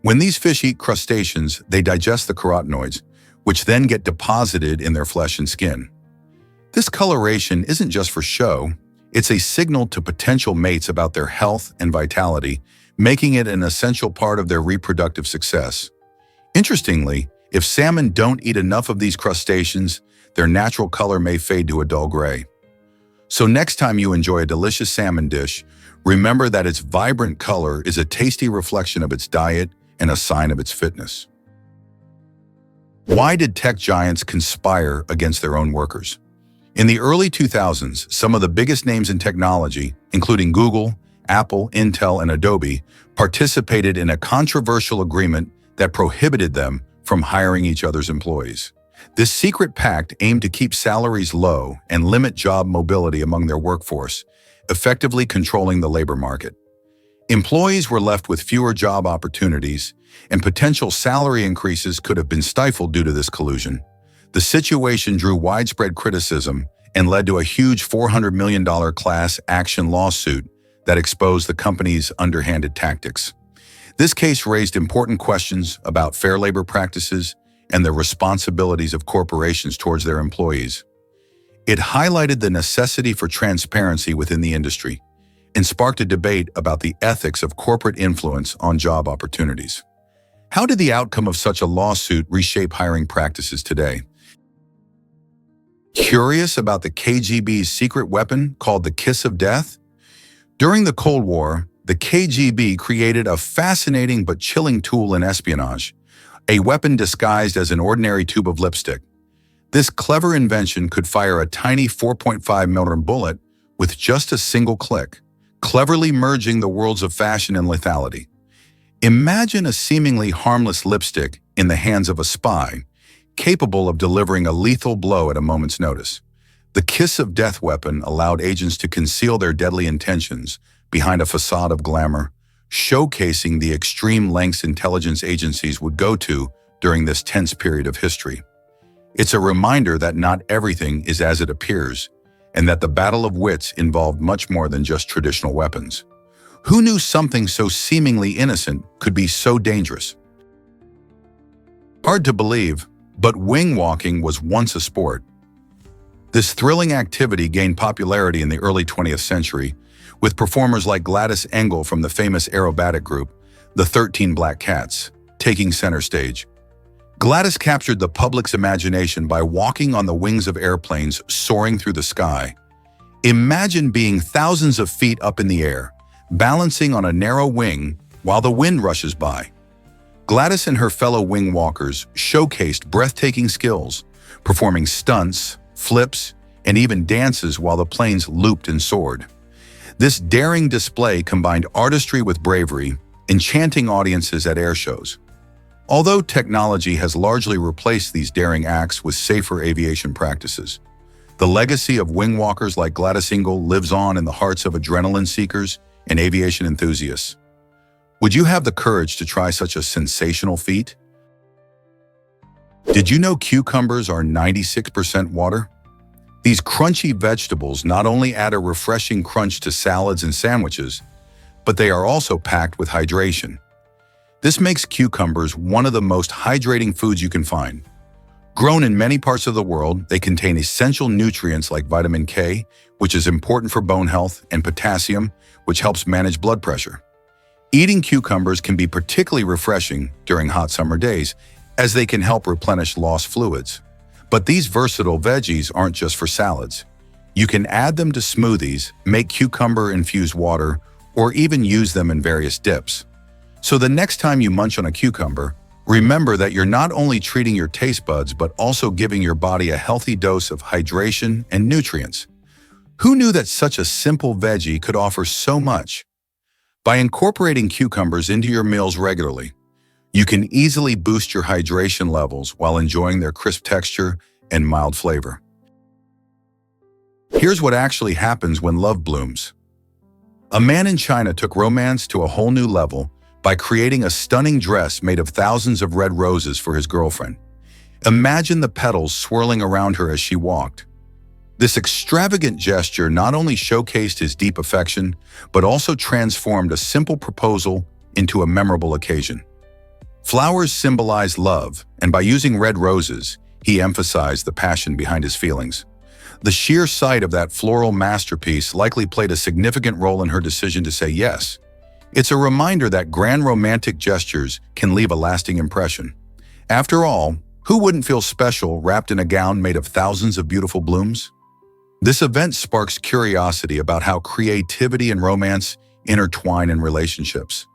When these fish eat crustaceans, they digest the carotenoids, which then get deposited in their flesh and skin. This coloration isn't just for show, it's a signal to potential mates about their health and vitality, making it an essential part of their reproductive success. Interestingly, if salmon don't eat enough of these crustaceans, their natural color may fade to a dull gray. So next time you enjoy a delicious salmon dish, remember that its vibrant color is a tasty reflection of its diet and a sign of its fitness. Why did tech giants conspire against their own workers? In the early 2000s, some of the biggest names in technology, including Google, Apple, Intel, and Adobe, participated in a controversial agreement that prohibited them from hiring each other's employees. This secret pact aimed to keep salaries low and limit job mobility among their workforce, effectively controlling the labor market. Employees were left with fewer job opportunities, and potential salary increases could have been stifled due to this collusion. The situation drew widespread criticism and led to a huge $400 million class action lawsuit that exposed the company's underhanded tactics. This case raised important questions about fair labor practices and the responsibilities of corporations towards their employees. It highlighted the necessity for transparency within the industry and sparked a debate about the ethics of corporate influence on job opportunities. How did the outcome of such a lawsuit reshape hiring practices today? Curious about the KGB's secret weapon called the Kiss of Death? During the Cold War, the KGB created a fascinating but chilling tool in espionage, a weapon disguised as an ordinary tube of lipstick. This clever invention could fire a tiny 4.5mm bullet with just a single click, cleverly merging the worlds of fashion and lethality. Imagine a seemingly harmless lipstick in the hands of a spy, capable of delivering a lethal blow at a moment's notice. The Kiss of Death weapon allowed agents to conceal their deadly intentions behind a facade of glamour, showcasing the extreme lengths intelligence agencies would go to during this tense period of history. It's a reminder that not everything is as it appears, and that the battle of wits involved much more than just traditional weapons. Who knew something so seemingly innocent could be so dangerous? Hard to believe, but wing walking was once a sport. This thrilling activity gained popularity in the early 20th century, with performers like Gladys Engel from the famous aerobatic group, the 13 Black Cats, taking center stage. Gladys captured the public's imagination by walking on the wings of airplanes soaring through the sky. Imagine being thousands of feet up in the air, balancing on a narrow wing while the wind rushes by. Gladys and her fellow wing walkers showcased breathtaking skills, performing stunts, flips, and even dances while the planes looped and soared. This daring display combined artistry with bravery, enchanting audiences at air shows. Although technology has largely replaced these daring acts with safer aviation practices, the legacy of wing walkers like Gladys Engel lives on in the hearts of adrenaline seekers and aviation enthusiasts. Would you have the courage to try such a sensational feat? Did you know cucumbers are 96% water? These crunchy vegetables not only add a refreshing crunch to salads and sandwiches, but they are also packed with hydration. This makes cucumbers one of the most hydrating foods you can find. Grown in many parts of the world, they contain essential nutrients like vitamin K, which is important for bone health, and potassium, which helps manage blood pressure. Eating cucumbers can be particularly refreshing during hot summer days, as they can help replenish lost fluids. But these versatile veggies aren't just for salads. You can add them to smoothies, make cucumber-infused water, or even use them in various dips. So the next time you munch on a cucumber, remember that you're not only treating your taste buds, but also giving your body a healthy dose of hydration and nutrients. Who knew that such a simple veggie could offer so much? By incorporating cucumbers into your meals regularly, you can easily boost your hydration levels while enjoying their crisp texture and mild flavor. Here's what actually happens when love blooms. A man in China took romance to a whole new level by creating a stunning dress made of thousands of red roses for his girlfriend. Imagine the petals swirling around her as she walked. This extravagant gesture not only showcased his deep affection, but also transformed a simple proposal into a memorable occasion. Flowers symbolize love, and by using red roses, he emphasized the passion behind his feelings. The sheer sight of that floral masterpiece likely played a significant role in her decision to say yes. It's a reminder that grand romantic gestures can leave a lasting impression. After all, who wouldn't feel special wrapped in a gown made of thousands of beautiful blooms? This event sparks curiosity about how creativity and romance intertwine in relationships.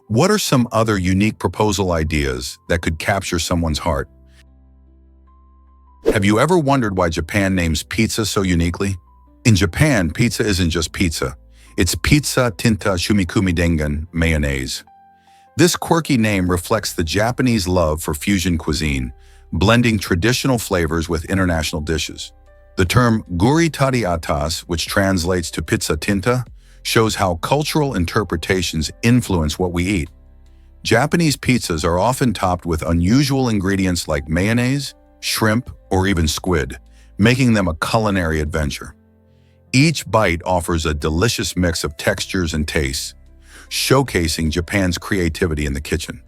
What are some other unique proposal ideas that could capture someone's heart? Have you ever wondered why Japan names pizza so uniquely? In Japan, pizza isn't just pizza. It's pizza tinta shumikumi dengan mayonnaise. This quirky name reflects the Japanese love for fusion cuisine, blending traditional flavors with international dishes. The term guri tari atas, which translates to pizza tinta, shows how cultural interpretations influence what we eat. Japanese pizzas are often topped with unusual ingredients like mayonnaise, shrimp, or even squid, making them a culinary adventure. Each bite offers a delicious mix of textures and tastes, showcasing Japan's creativity in the kitchen.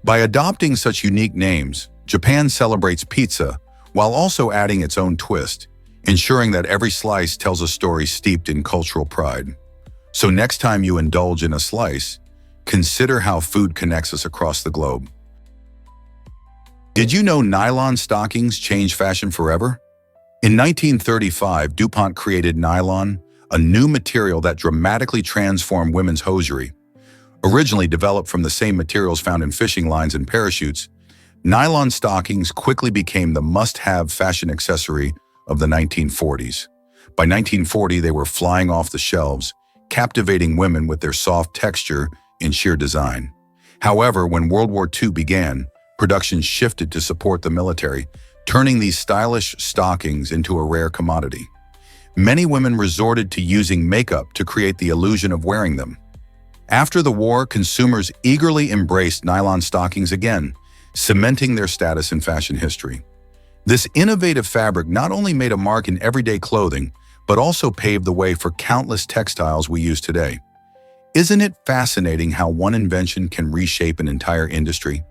By adopting such unique names, Japan celebrates pizza while also adding its own twist, ensuring that every slice tells a story steeped in cultural pride. So next time you indulge in a slice, consider how food connects us across the globe. Did you know nylon stockings changed fashion forever? In 1935, DuPont created nylon, a new material that dramatically transformed women's hosiery. Originally developed from the same materials found in fishing lines and parachutes, nylon stockings quickly became the must-have fashion accessory of the 1940s. By 1940, they were flying off the shelves, captivating women with their soft texture and sheer design. However, when World War II began, production shifted to support the military, turning these stylish stockings into a rare commodity. Many women resorted to using makeup to create the illusion of wearing them. After the war, consumers eagerly embraced nylon stockings again, cementing their status in fashion history. This innovative fabric not only made a mark in everyday clothing, but also paved the way for countless textiles we use today. Isn't it fascinating how one invention can reshape an entire industry?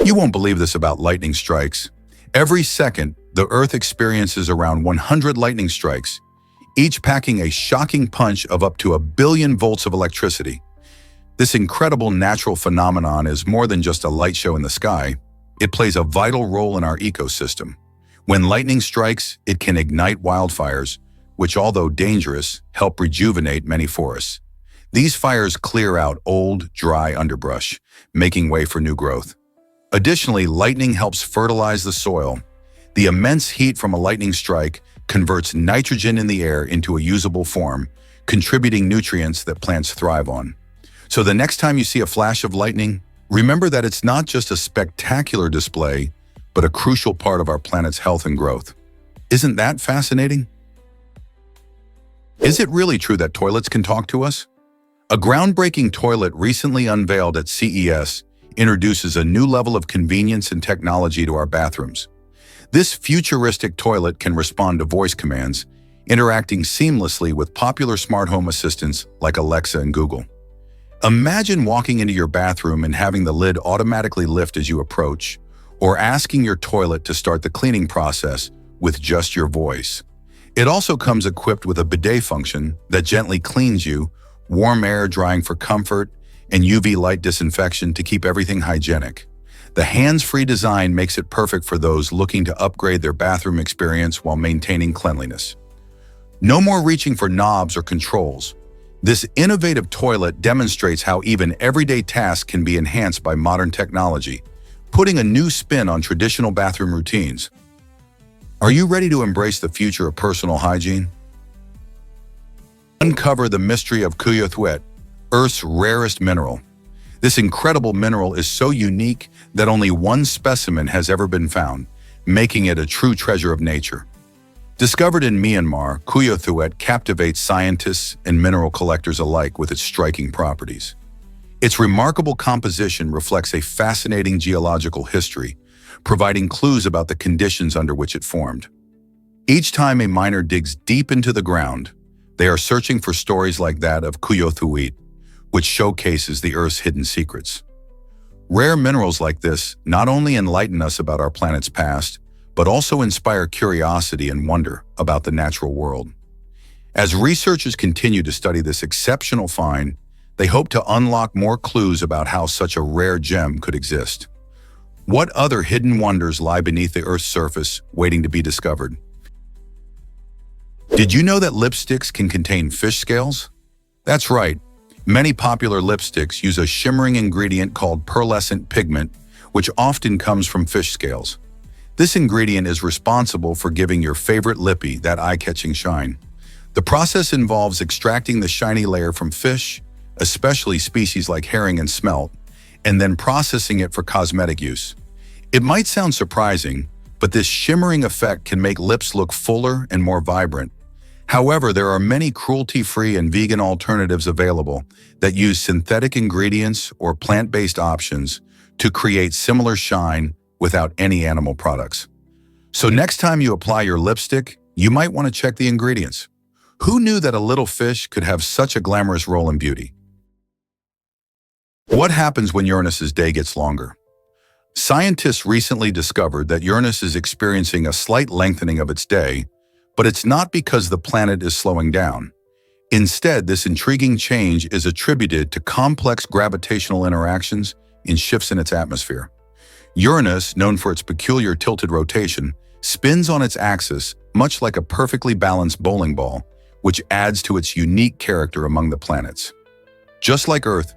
You won't believe this about lightning strikes. Every second, the Earth experiences around 100 lightning strikes, each packing a shocking punch of up to 1 billion volts of electricity. This incredible natural phenomenon is more than just a light show in the sky. It plays a vital role in our ecosystem. When lightning strikes, it can ignite wildfires, which, although dangerous, help rejuvenate many forests. These fires clear out old, dry underbrush, making way for new growth. Additionally, lightning helps fertilize the soil. The immense heat from a lightning strike converts nitrogen in the air into a usable form, contributing nutrients that plants thrive on. So the next time you see a flash of lightning, remember that it's not just a spectacular display, but a crucial part of our planet's health and growth. Isn't that fascinating? Is it really true that toilets can talk to us? A groundbreaking toilet recently unveiled at CES introduces a new level of convenience and technology to our bathrooms. This futuristic toilet can respond to voice commands, interacting seamlessly with popular smart home assistants like Alexa and Google. Imagine walking into your bathroom and having the lid automatically lift as you approach, or asking your toilet to start the cleaning process with just your voice. It also comes equipped with a bidet function that gently cleans you, warm air drying for comfort, and UV light disinfection to keep everything hygienic. The hands-free design makes it perfect for those looking to upgrade their bathroom experience while maintaining cleanliness. No more reaching for knobs or controls. This innovative toilet demonstrates how even everyday tasks can be enhanced by modern technology, putting a new spin on traditional bathroom routines. Are you ready to embrace the future of personal hygiene? Uncover the mystery of Cuyo Thuet, Earth's rarest mineral. This incredible mineral is so unique that only one specimen has ever been found, making it a true treasure of nature. Discovered in Myanmar, Cuyo Thuet captivates scientists and mineral collectors alike with its striking properties. Its remarkable composition reflects a fascinating geological history, providing clues about the conditions under which it formed. Each time a miner digs deep into the ground, they are searching for stories like that of Cuyo Thuet, which showcases the Earth's hidden secrets. Rare minerals like this not only enlighten us about our planet's past, but also inspire curiosity and wonder about the natural world. As researchers continue to study this exceptional find, they hope to unlock more clues about how such a rare gem could exist. What other hidden wonders lie beneath the Earth's surface, waiting to be discovered? Did you know that lipsticks can contain fish scales? That's right. Many popular lipsticks use a shimmering ingredient called pearlescent pigment, which often comes from fish scales. This ingredient is responsible for giving your favorite lippy that eye-catching shine. The process involves extracting the shiny layer from fish, especially species like herring and smelt, and then processing it for cosmetic use. It might sound surprising, but this shimmering effect can make lips look fuller and more vibrant. However, there are many cruelty-free and vegan alternatives available that use synthetic ingredients or plant-based options to create similar shine without any animal products. So next time you apply your lipstick, you might want to check the ingredients. Who knew that a little fish could have such a glamorous role in beauty? What happens when Uranus's day gets longer? Scientists recently discovered that Uranus is experiencing a slight lengthening of its day, but it's not because the planet is slowing down. Instead, this intriguing change is attributed to complex gravitational interactions and shifts in its atmosphere. Uranus, known for its peculiar tilted rotation, spins on its axis much like a perfectly balanced bowling ball, which adds to its unique character among the planets. Just like Earth,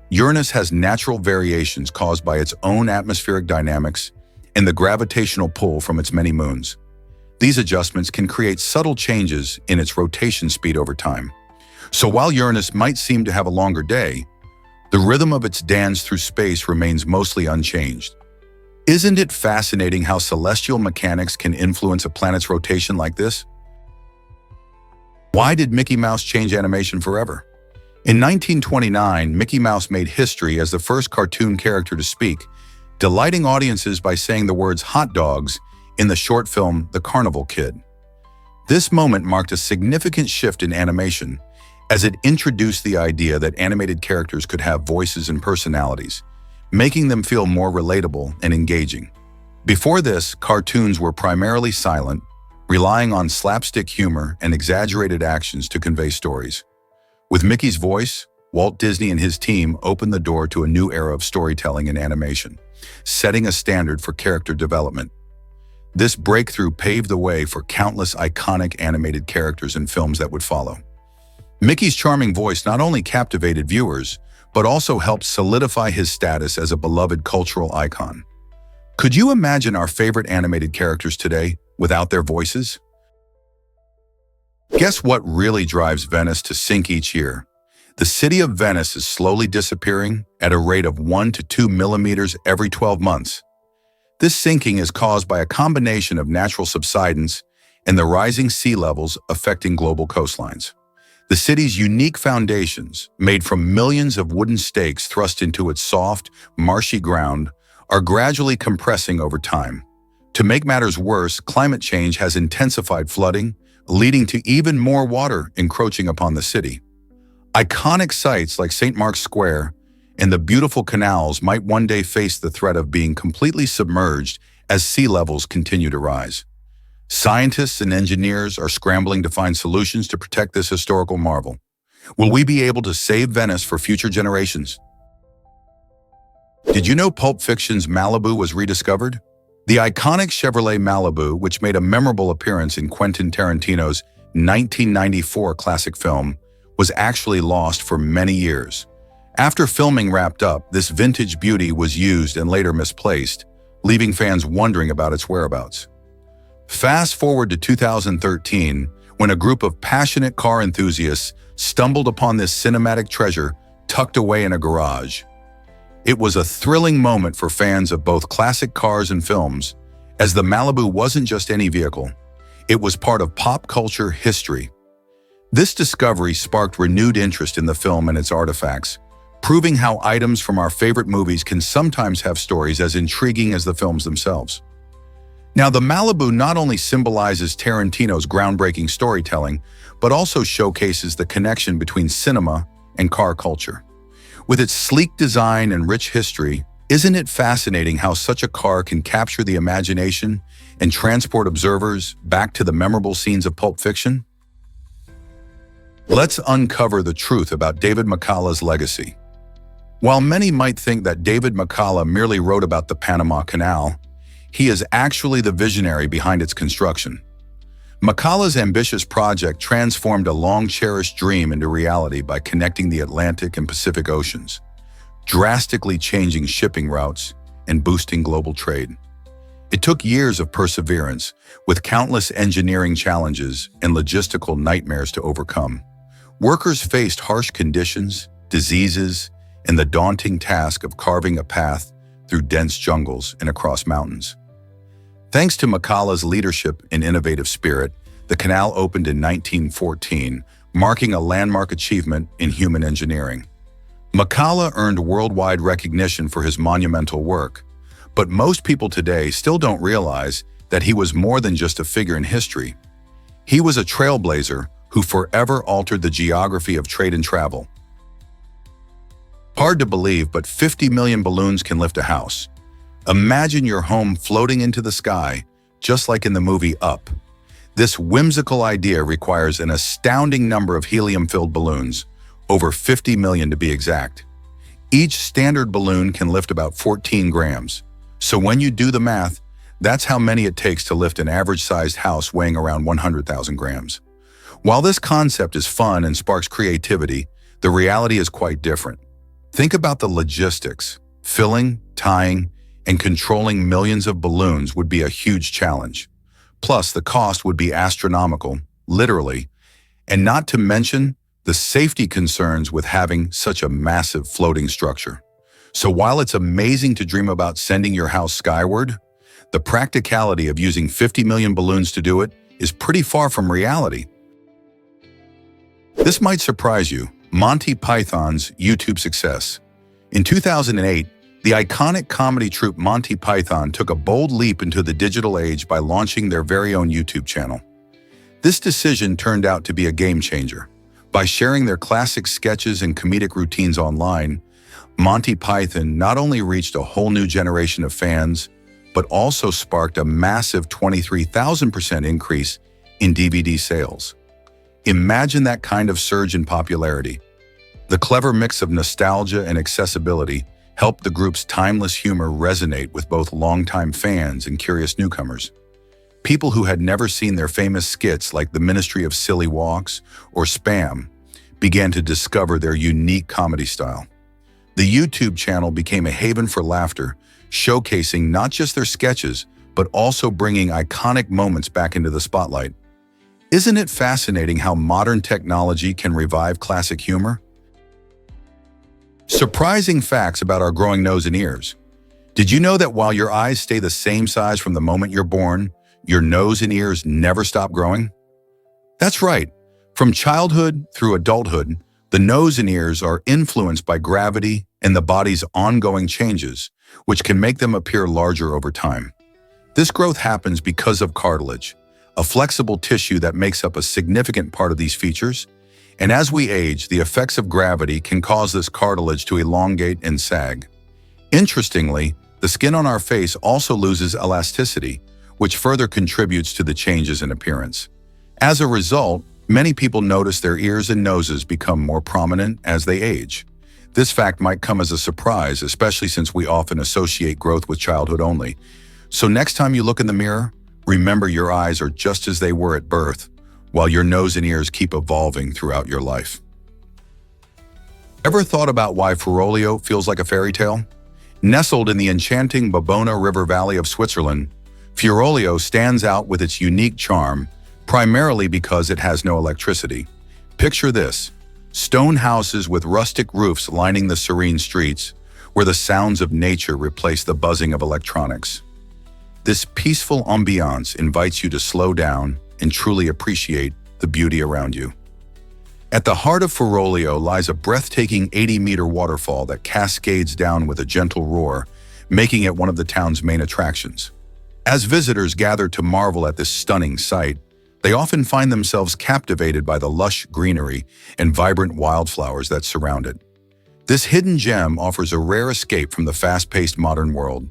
Uranus has natural variations caused by its own atmospheric dynamics and the gravitational pull from its many moons. These adjustments can create subtle changes in its rotation speed over time. So while Uranus might seem to have a longer day, the rhythm of its dance through space remains mostly unchanged. Isn't it fascinating how celestial mechanics can influence a planet's rotation like this? Why did Mickey Mouse change animation forever? In 1929, Mickey Mouse made history as the first cartoon character to speak, delighting audiences by saying the words "hot dogs" in the short film The Carnival Kid. This moment marked a significant shift in animation, as it introduced the idea that animated characters could have voices and personalities, making them feel more relatable and engaging. Before this, cartoons were primarily silent, relying on slapstick humor and exaggerated actions to convey stories. With Mickey's voice, Walt Disney and his team opened the door to a new era of storytelling and animation, setting a standard for character development. This breakthrough paved the way for countless iconic animated characters and films that would follow. Mickey's charming voice not only captivated viewers, but also helped solidify his status as a beloved cultural icon. Could you imagine our favorite animated characters today without their voices? Guess what really drives Venice to sink each year? The city of Venice is slowly disappearing at a rate of 1 to 2 millimeters every 12 months. This sinking is caused by a combination of natural subsidence and the rising sea levels affecting global coastlines. The city's unique foundations, made from millions of wooden stakes thrust into its soft, marshy ground, are gradually compressing over time. To make matters worse, climate change has intensified flooding, leading to even more water encroaching upon the city. Iconic sites like St. Mark's Square and the beautiful canals might one day face the threat of being completely submerged as sea levels continue to rise. Scientists and engineers are scrambling to find solutions to protect this historical marvel. Will we be able to save Venice for future generations? Did you know Pulp Fiction's Malibu was rediscovered? The iconic Chevrolet Malibu, which made a memorable appearance in Quentin Tarantino's 1994 classic film, was actually lost for many years. After filming wrapped up, this vintage beauty was used and later misplaced, leaving fans wondering about its whereabouts. Fast forward to 2013, when a group of passionate car enthusiasts stumbled upon this cinematic treasure tucked away in a garage. It was a thrilling moment for fans of both classic cars and films, as the Malibu wasn't just any vehicle. It was part of pop culture history. This discovery sparked renewed interest in the film and its artifacts, proving how items from our favorite movies can sometimes have stories as intriguing as the films themselves. Now, the Malibu not only symbolizes Tarantino's groundbreaking storytelling, but also showcases the connection between cinema and car culture. With its sleek design and rich history, isn't it fascinating how such a car can capture the imagination and transport observers back to the memorable scenes of Pulp Fiction? Let's uncover the truth about David McCullough's legacy. While many might think that David McCullough merely wrote about the Panama Canal, he is actually the visionary behind its construction. McCullough's ambitious project transformed a long-cherished dream into reality by connecting the Atlantic and Pacific Oceans, drastically changing shipping routes and boosting global trade. It took years of perseverance, with countless engineering challenges and logistical nightmares to overcome. Workers faced harsh conditions, diseases, and the daunting task of carving a path through dense jungles and across mountains. Thanks to McCullough's leadership and innovative spirit, the canal opened in 1914, marking a landmark achievement in human engineering. McCullough earned worldwide recognition for his monumental work, but most people today still don't realize that he was more than just a figure in history. He was a trailblazer who forever altered the geography of trade and travel. Hard to believe, but 50 million balloons can lift a house. Imagine your home floating into the sky, just like in the movie Up. This whimsical idea requires an astounding number of helium-filled balloons, over 50 million to be exact. Each standard balloon can lift about 14 grams. So when you do the math, that's how many it takes to lift an average-sized house weighing around 100,000 grams. While this concept is fun and sparks creativity, the reality is quite different. Think about the logistics. Filling, tying, and controlling millions of balloons would be a huge challenge. Plus, the cost would be astronomical, literally, and not to mention the safety concerns with having such a massive floating structure. So while it's amazing to dream about sending your house skyward, the practicality of using 50 million balloons to do it is pretty far from reality. This might surprise you, Monty Python's YouTube success. In 2008, the iconic comedy troupe Monty Python took a bold leap into the digital age by launching their very own YouTube channel. This decision turned out to be a game changer. By sharing their classic sketches and comedic routines online, Monty Python not only reached a whole new generation of fans, but also sparked a massive 23,000% increase in DVD sales. Imagine that kind of surge in popularity. The clever mix of nostalgia and accessibility helped the group's timeless humor resonate with both longtime fans and curious newcomers. People who had never seen their famous skits like The Ministry of Silly Walks or Spam began to discover their unique comedy style. The YouTube channel became a haven for laughter, showcasing not just their sketches, but also bringing iconic moments back into the spotlight. Isn't it fascinating how modern technology can revive classic humor? Surprising facts about our growing nose and ears. Did you know that while your eyes stay the same size from the moment you're born, your nose and ears never stop growing? That's right. From childhood through adulthood, the nose and ears are influenced by gravity and the body's ongoing changes, which can make them appear larger over time. This growth happens because of cartilage, a flexible tissue that makes up a significant part of these features. And as we age, the effects of gravity can cause this cartilage to elongate and sag. Interestingly, the skin on our face also loses elasticity, which further contributes to the changes in appearance. As a result, many people notice their ears and noses become more prominent as they age. This fact might come as a surprise, especially since we often associate growth with childhood only. So next time you look in the mirror, remember your eyes are just as they were at birth, while your nose and ears keep evolving throughout your life. Ever thought about why Furoleio feels like a fairy tale? Nestled in the enchanting Bobona River Valley of Switzerland, Furoleio stands out with its unique charm, primarily because it has no electricity. Picture this: stone houses with rustic roofs lining the serene streets, where the sounds of nature replace the buzzing of electronics. This peaceful ambiance invites you to slow down and truly appreciate the beauty around you. At the heart of Furoleio lies a breathtaking 80-meter waterfall that cascades down with a gentle roar, making it one of the town's main attractions. As visitors gather to marvel at this stunning sight, they often find themselves captivated by the lush greenery and vibrant wildflowers that surround it. This hidden gem offers a rare escape from the fast-paced modern world,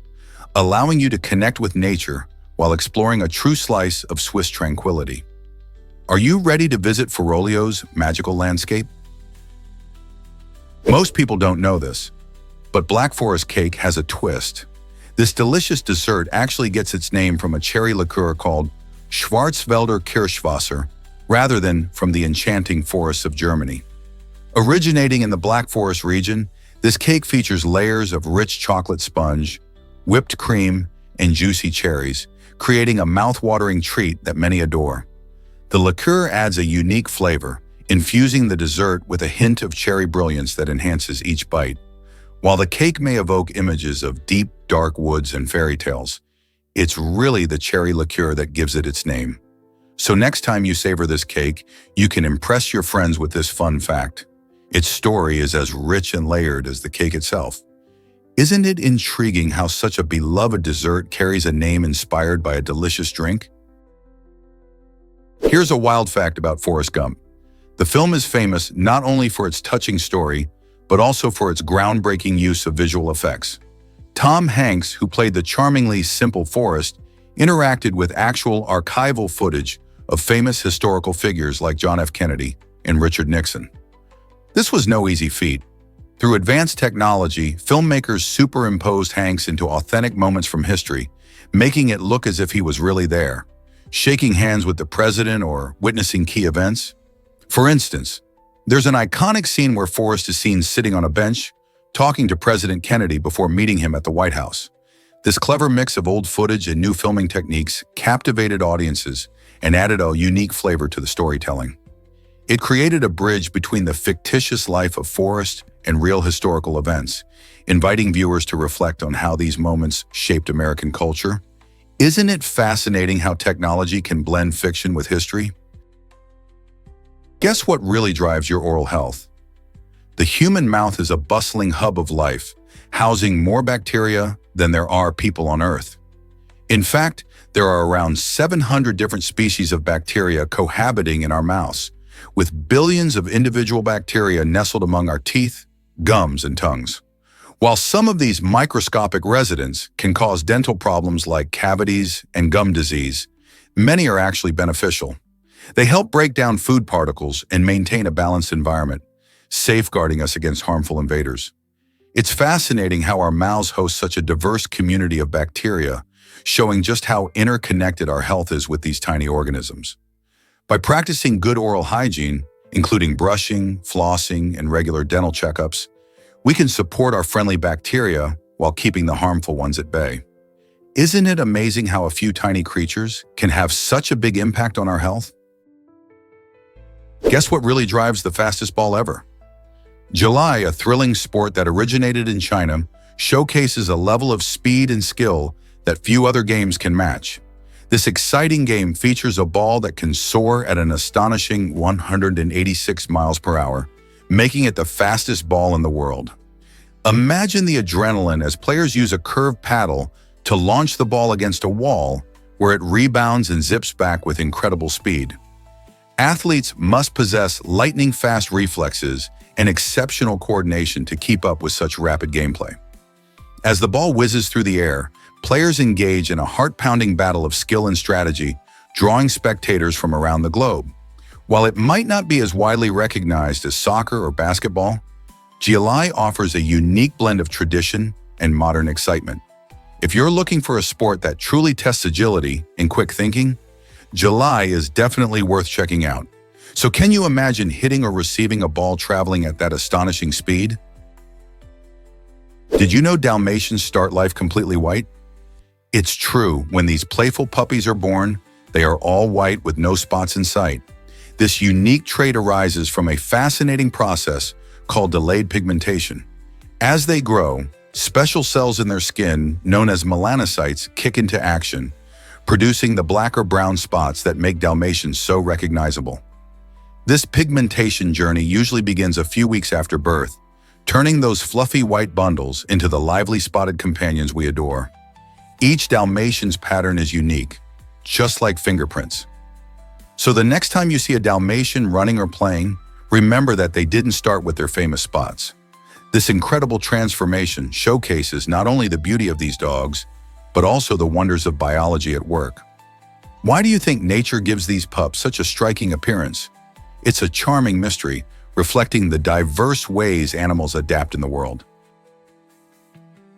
allowing you to connect with nature while exploring a true slice of Swiss tranquility. Are you ready to visit Forolio's magical landscape? Most people don't know this, but Black Forest cake has a twist. This delicious dessert actually gets its name from a cherry liqueur called Schwarzwälder Kirschwasser, rather than from the enchanting forests of Germany. Originating in the Black Forest region, this cake features layers of rich chocolate sponge, whipped cream, and juicy cherries, creating a mouth-watering treat that many adore. The liqueur adds a unique flavor, infusing the dessert with a hint of cherry brilliance that enhances each bite. While the cake may evoke images of deep, dark woods and fairy tales, it's really the cherry liqueur that gives it its name. So next time you savor this cake, you can impress your friends with this fun fact. Its story is as rich and layered as the cake itself. Isn't it intriguing how such a beloved dessert carries a name inspired by a delicious drink? Here's a wild fact about Forrest Gump. The film is famous not only for its touching story, but also for its groundbreaking use of visual effects. Tom Hanks, who played the charmingly simple Forrest, interacted with actual archival footage of famous historical figures like John F. Kennedy and Richard Nixon. This was no easy feat. Through advanced technology, filmmakers superimposed Hanks into authentic moments from history, making it look as if he was really there, shaking hands with the president or witnessing key events. For instance, there's an iconic scene where Forrest is seen sitting on a bench, talking to President Kennedy before meeting him at the White House. This clever mix of old footage and new filming techniques captivated audiences and added a unique flavor to the storytelling. It created a bridge between the fictitious life of Forrest and real historical events, inviting viewers to reflect on how these moments shaped American culture. Isn't it fascinating how technology can blend fiction with history? Guess what really drives your oral health? The human mouth is a bustling hub of life, housing more bacteria than there are people on Earth. In fact, there are around 700 different species of bacteria cohabiting in our mouths, with billions of individual bacteria nestled among our teeth, gums, and tongues. While some of these microscopic residents can cause dental problems like cavities and gum disease, many are actually beneficial. They help break down food particles and maintain a balanced environment, safeguarding us against harmful invaders. It's fascinating how our mouths host such a diverse community of bacteria, showing just how interconnected our health is with these tiny organisms. By practicing good oral hygiene, including brushing, flossing, and regular dental checkups, we can support our friendly bacteria while keeping the harmful ones at bay. Isn't it amazing how a few tiny creatures can have such a big impact on our health? Guess what really drives the fastest ball ever? Gelai, a thrilling sport that originated in China, showcases a level of speed and skill that few other games can match. This exciting game features a ball that can soar at an astonishing 186 miles per hour, making it the fastest ball in the world. Imagine the adrenaline as players use a curved paddle to launch the ball against a wall, where it rebounds and zips back with incredible speed. Athletes must possess lightning-fast reflexes and exceptional coordination to keep up with such rapid gameplay. As the ball whizzes through the air, players engage in a heart-pounding battle of skill and strategy, drawing spectators from around the globe. While it might not be as widely recognized as soccer or basketball, Gelai offers a unique blend of tradition and modern excitement. If you're looking for a sport that truly tests agility and quick thinking, Gelai is definitely worth checking out. So can you imagine hitting or receiving a ball traveling at that astonishing speed? Did you know Dalmatians start life completely white? It's true, when these playful puppies are born, they are all white with no spots in sight. This unique trait arises from a fascinating process called delayed pigmentation. As they grow, special cells in their skin, known as melanocytes, kick into action, producing the black or brown spots that make Dalmatians so recognizable. This pigmentation journey usually begins a few weeks after birth, turning those fluffy white bundles into the lively spotted companions we adore. Each Dalmatian's pattern is unique, just like fingerprints. So the next time you see a Dalmatian running or playing, remember that they didn't start with their famous spots. This incredible transformation showcases not only the beauty of these dogs, but also the wonders of biology at work. Why do you think nature gives these pups such a striking appearance? It's a charming mystery, reflecting the diverse ways animals adapt in the world.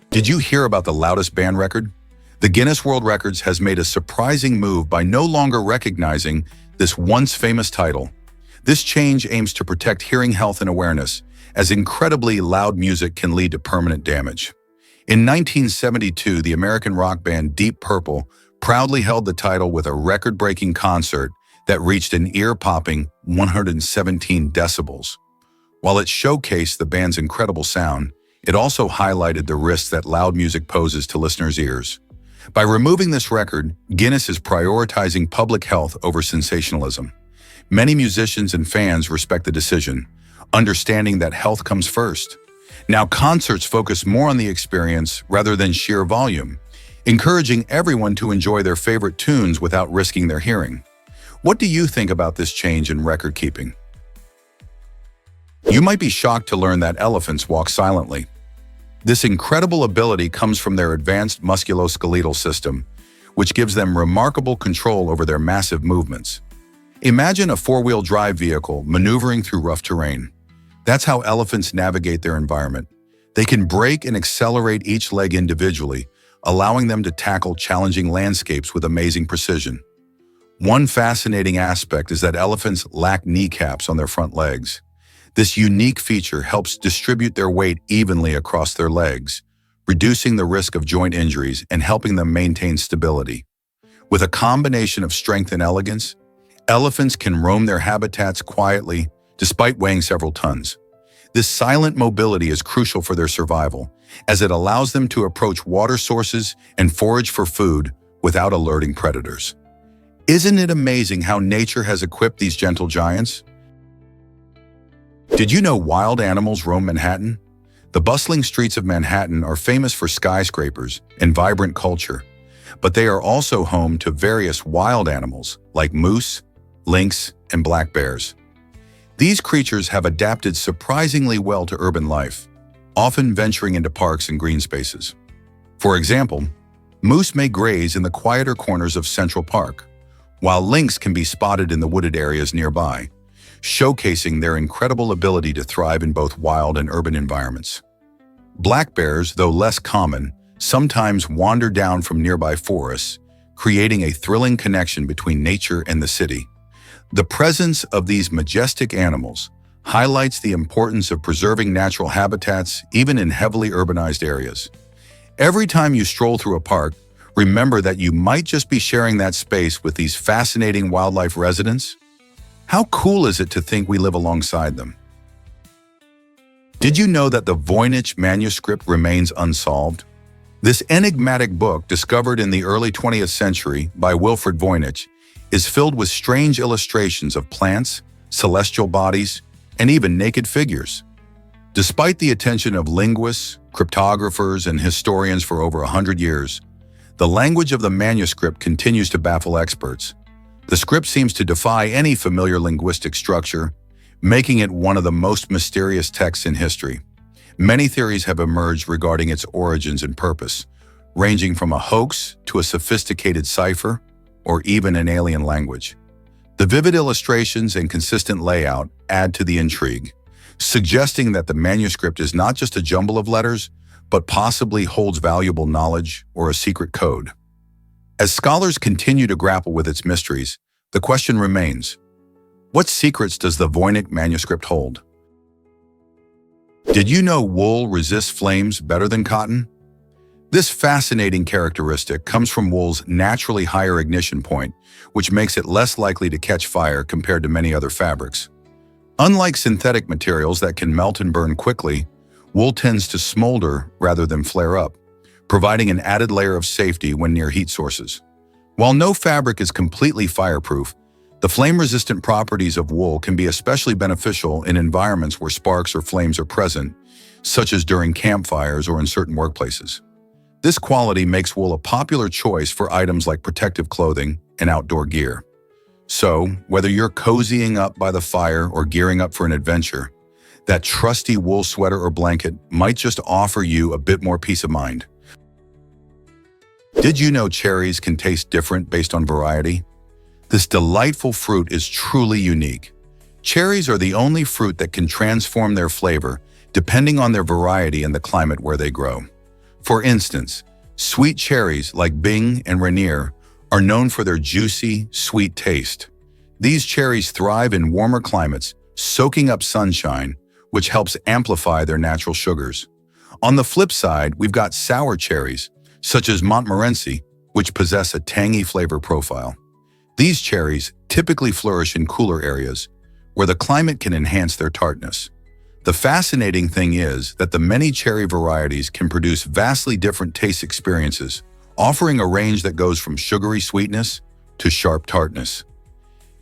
Did you hear about the loudest band record? The Guinness World Records has made a surprising move by no longer recognizing this once famous title. This change aims to protect hearing health and awareness, as incredibly loud music can lead to permanent damage. In 1972, the American rock band Deep Purple proudly held the title with a record-breaking concert that reached an ear-popping 117 decibels. While it showcased the band's incredible sound, it also highlighted the risks that loud music poses to listeners' ears. By removing this record, Guinness is prioritizing public health over sensationalism. Many musicians and fans respect the decision, understanding that health comes first. Now, concerts focus more on the experience rather than sheer volume, encouraging everyone to enjoy their favorite tunes without risking their hearing. What do you think about this change in record keeping? You might be shocked to learn that elephants walk silently. This incredible ability comes from their advanced musculoskeletal system, which gives them remarkable control over their massive movements. Imagine a four-wheel drive vehicle maneuvering through rough terrain. That's how elephants navigate their environment. They can brake and accelerate each leg individually, allowing them to tackle challenging landscapes with amazing precision. One fascinating aspect is that elephants lack kneecaps on their front legs. This unique feature helps distribute their weight evenly across their legs, reducing the risk of joint injuries and helping them maintain stability. With a combination of strength and elegance, elephants can roam their habitats quietly despite weighing several tons. This silent mobility is crucial for their survival, as it allows them to approach water sources and forage for food without alerting predators. Isn't it amazing how nature has equipped these gentle giants? Did you know wild animals roam Manhattan? The bustling streets of Manhattan are famous for skyscrapers and vibrant culture, but they are also home to various wild animals like moose, lynx, and black bears. These creatures have adapted surprisingly well to urban life, often venturing into parks and green spaces. For example, moose may graze in the quieter corners of Central Park, while lynx can be spotted in the wooded areas nearby, showcasing their incredible ability to thrive in both wild and urban environments. Black bears, though less common, sometimes wander down from nearby forests, creating a thrilling connection between nature and the city. The presence of these majestic animals highlights the importance of preserving natural habitats even in heavily urbanized areas. Every time you stroll through a park, remember that you might just be sharing that space with these fascinating wildlife residents. How cool is it to think we live alongside them? Did you know that the Voynich manuscript remains unsolved? This enigmatic book, discovered in the early 20th century by Wilfrid Voynich, is filled with strange illustrations of plants, celestial bodies, and even naked figures. Despite the attention of linguists, cryptographers, and historians for over 100 years, the language of the manuscript continues to baffle experts. The script seems to defy any familiar linguistic structure, making it one of the most mysterious texts in history. Many theories have emerged regarding its origins and purpose, ranging from a hoax to a sophisticated cipher or even an alien language. The vivid illustrations and consistent layout add to the intrigue, suggesting that the manuscript is not just a jumble of letters, but possibly holds valuable knowledge or a secret code. As scholars continue to grapple with its mysteries, the question remains, what secrets does the Voynich manuscript hold? Did you know wool resists flames better than cotton? This fascinating characteristic comes from wool's naturally higher ignition point, which makes it less likely to catch fire compared to many other fabrics. Unlike synthetic materials that can melt and burn quickly, wool tends to smolder rather than flare up, providing an added layer of safety when near heat sources. While no fabric is completely fireproof, the flame-resistant properties of wool can be especially beneficial in environments where sparks or flames are present, such as during campfires or in certain workplaces. This quality makes wool a popular choice for items like protective clothing and outdoor gear. So, whether you're cozying up by the fire or gearing up for an adventure, that trusty wool sweater or blanket might just offer you a bit more peace of mind. Did you know cherries can taste different based on variety? This delightful fruit is truly unique. Cherries are the only fruit that can transform their flavor depending on their variety and the climate where they grow. For instance, sweet cherries like Bing and Rainier are known for their juicy, sweet taste. These cherries thrive in warmer climates, soaking up sunshine, which helps amplify their natural sugars. On the flip side, we've got sour cherries, such as Montmorency, which possess a tangy flavor profile. These cherries typically flourish in cooler areas, where the climate can enhance their tartness. The fascinating thing is that the many cherry varieties can produce vastly different taste experiences, offering a range that goes from sugary sweetness to sharp tartness.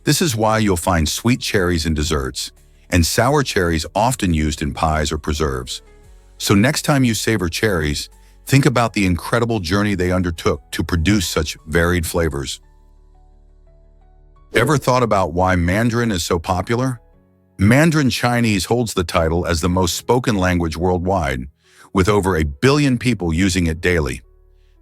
This is why you'll find sweet cherries in desserts, and sour cherries often used in pies or preserves. So next time you savor cherries, think about the incredible journey they undertook to produce such varied flavors. Ever thought about why Mandarin is so popular? Mandarin Chinese holds the title as the most spoken language worldwide, with over 1 billion people using it daily.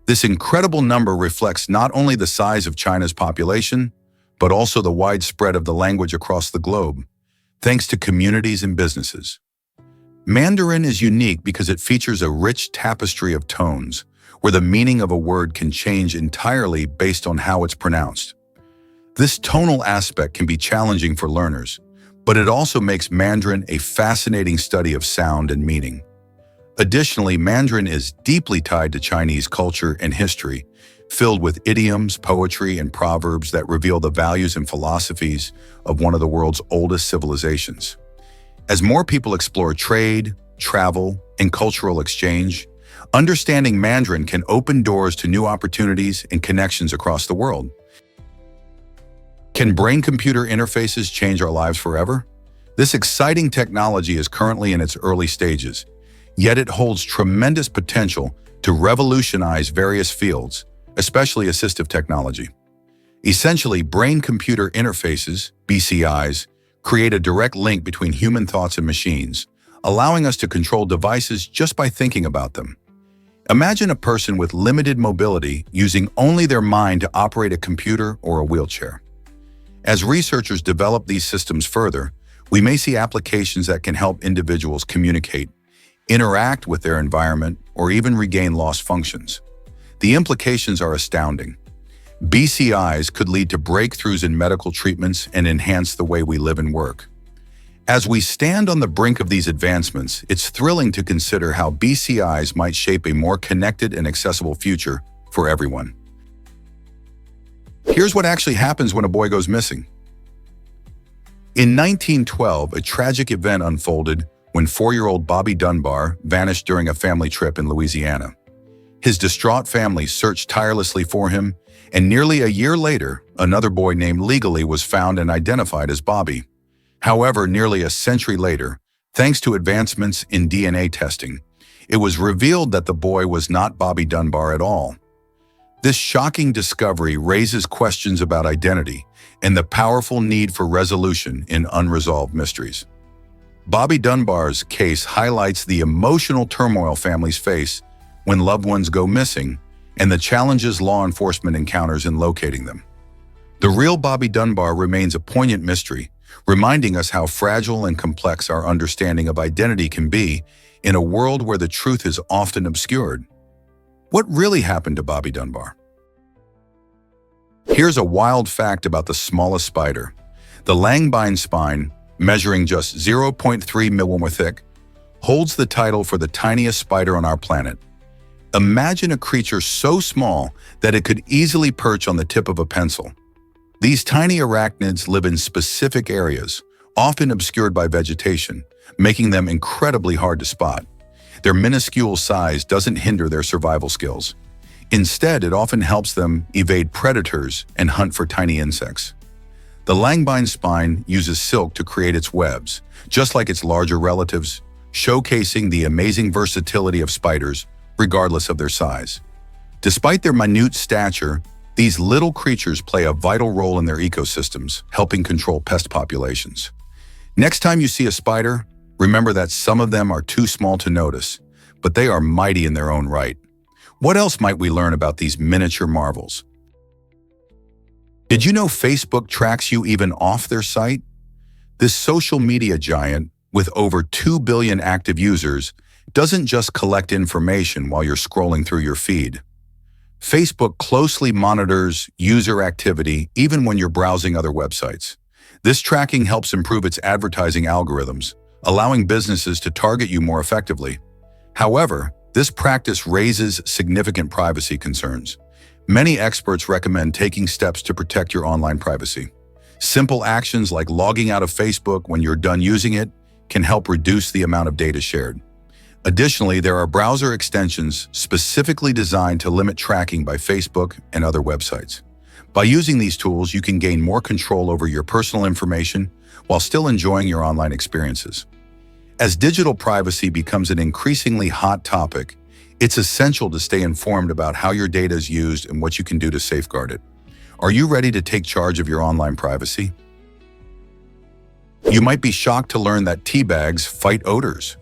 This incredible number reflects not only the size of China's population, but also the widespread of the language across the globe, thanks to communities and businesses. Mandarin is unique because it features a rich tapestry of tones, where the meaning of a word can change entirely based on how it's pronounced. This tonal aspect can be challenging for learners, but it also makes Mandarin a fascinating study of sound and meaning. Additionally, Mandarin is deeply tied to Chinese culture and history, filled with idioms, poetry, and proverbs that reveal the values and philosophies of one of the world's oldest civilizations. As more people explore trade, travel, and cultural exchange, understanding Mandarin can open doors to new opportunities and connections across the world. Can brain-computer interfaces change our lives forever? This exciting technology is currently in its early stages, yet it holds tremendous potential to revolutionize various fields, especially assistive technology. Essentially, brain-computer interfaces, BCIs, create a direct link between human thoughts and machines, allowing us to control devices just by thinking about them. Imagine a person with limited mobility using only their mind to operate a computer or a wheelchair. As researchers develop these systems further, we may see applications that can help individuals communicate, interact with their environment, or even regain lost functions. The implications are astounding. BCIs could lead to breakthroughs in medical treatments and enhance the way we live and work. As we stand on the brink of these advancements, it's thrilling to consider how BCIs might shape a more connected and accessible future for everyone. Here's what actually happens when a boy goes missing. In 1912, a tragic event unfolded when 4-year-old Bobby Dunbar vanished during a family trip in Louisiana. His distraught family searched tirelessly for him, and nearly a year later, another boy named Legally was found and identified as Bobby. However, nearly a century later, thanks to advancements in DNA testing, it was revealed that the boy was not Bobby Dunbar at all. This shocking discovery raises questions about identity and the powerful need for resolution in unresolved mysteries. Bobby Dunbar's case highlights the emotional turmoil families face when loved ones go missing and the challenges law enforcement encounters in locating them. The real Bobby Dunbar remains a poignant mystery, reminding us how fragile and complex our understanding of identity can be in a world where the truth is often obscured. What really happened to Bobby Dunbar? Here's a wild fact about the smallest spider. The Langbine spine, measuring just 0.3 mm thick, holds the title for the tiniest spider on our planet. Imagine a creature so small that it could easily perch on the tip of a pencil. These tiny arachnids live in specific areas, often obscured by vegetation, making them incredibly hard to spot. Their minuscule size doesn't hinder their survival skills. Instead, it often helps them evade predators and hunt for tiny insects. The Langbine spine uses silk to create its webs, just like its larger relatives, showcasing the amazing versatility of spiders, regardless of their size. Despite their minute stature, these little creatures play a vital role in their ecosystems, helping control pest populations. Next time you see a spider, remember that some of them are too small to notice, but they are mighty in their own right. What else might we learn about these miniature marvels? Did you know Facebook tracks you even off their site? This social media giant, with over 2 billion active users, doesn't just collect information while you're scrolling through your feed. Facebook closely monitors user activity even when you're browsing other websites. This tracking helps improve its advertising algorithms, allowing businesses to target you more effectively. However, this practice raises significant privacy concerns. Many experts recommend taking steps to protect your online privacy. Simple actions like logging out of Facebook when you're done using it can help reduce the amount of data shared. Additionally, there are browser extensions specifically designed to limit tracking by Facebook and other websites. By using these tools, you can gain more control over your personal information while still enjoying your online experiences. As digital privacy becomes an increasingly hot topic, it's essential to stay informed about how your data is used and what you can do to safeguard it. Are you ready to take charge of your online privacy? You might be shocked to learn that tea bags fight odors.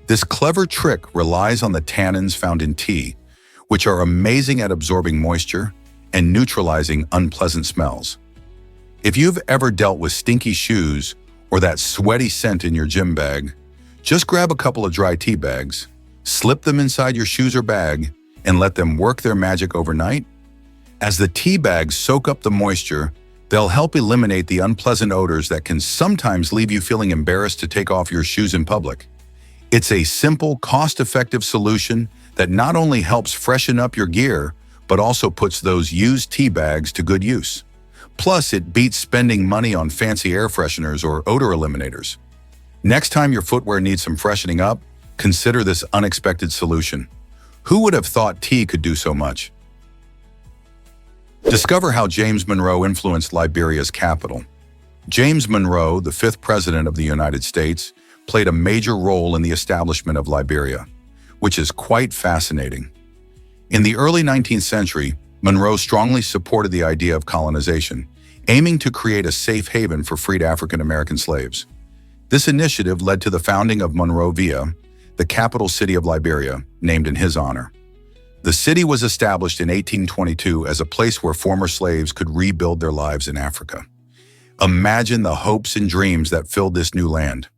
This clever trick relies on the tannins found in tea, which are amazing at absorbing moisture and neutralizing unpleasant smells. If you've ever dealt with stinky shoes or that sweaty scent in your gym bag, just grab a couple of dry tea bags, slip them inside your shoes or bag, and let them work their magic overnight. As the tea bags soak up the moisture, they'll help eliminate the unpleasant odors that can sometimes leave you feeling embarrassed to take off your shoes in public. It's a simple, cost-effective solution that not only helps freshen up your gear, but also puts those used tea bags to good use. Plus, it beats spending money on fancy air fresheners or odor eliminators. Next time your footwear needs some freshening up, consider this unexpected solution. Who would have thought tea could do so much? Discover how James Monroe influenced Liberia's capital. James Monroe, the 5th President of the United States, played a major role in the establishment of Liberia, which is quite fascinating. In the early 19th century, Monroe strongly supported the idea of colonization, aiming to create a safe haven for freed African American slaves. This initiative led to the founding of Monrovia, the capital city of Liberia, named in his honor. The city was established in 1822 as a place where former slaves could rebuild their lives in Africa. Imagine the hopes and dreams that filled this new land.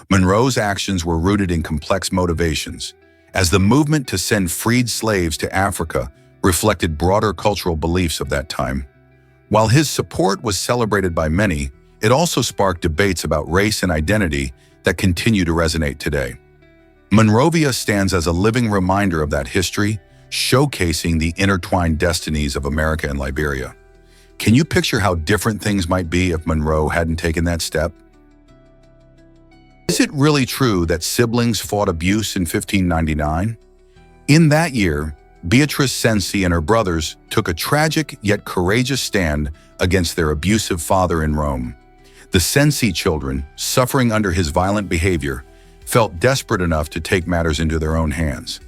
Monroe's actions were rooted in complex motivations, as the movement to send freed slaves to Africa reflected broader cultural beliefs of that time. While his support was celebrated by many, it also sparked debates about race and identity that continue to resonate today. Monrovia stands as a living reminder of that history, showcasing the intertwined destinies of America and Liberia. Can you picture how different things might be if Monroe hadn't taken that step? Is it really true that siblings fought abuse in 1599? In that year, Beatrice Cenci and her brothers took a tragic yet courageous stand against their abusive father in Rome. The Cenci children, suffering under his violent behavior, felt desperate enough to take matters into their own hands.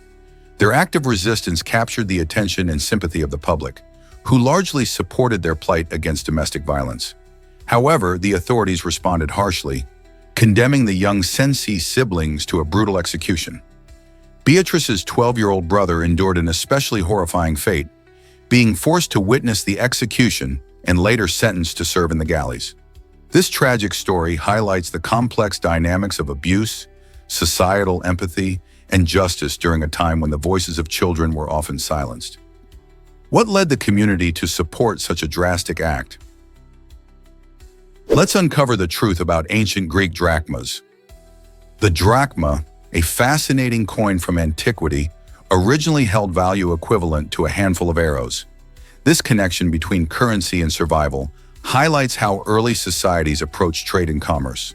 Their act of resistance captured the attention and sympathy of the public, who largely supported their plight against domestic violence. However, the authorities responded harshly, condemning the young Cenci siblings to a brutal execution. Beatrice's 12-year-old brother endured an especially horrifying fate, being forced to witness the execution and later sentenced to serve in the galleys. This tragic story highlights the complex dynamics of abuse, societal empathy, and justice during a time when the voices of children were often silenced. What led the community to support such a drastic act? Let's uncover the truth about ancient Greek drachmas. The drachma, a fascinating coin from antiquity, originally held value equivalent to a handful of arrows. This connection between currency and survival highlights how early societies approached trade and commerce.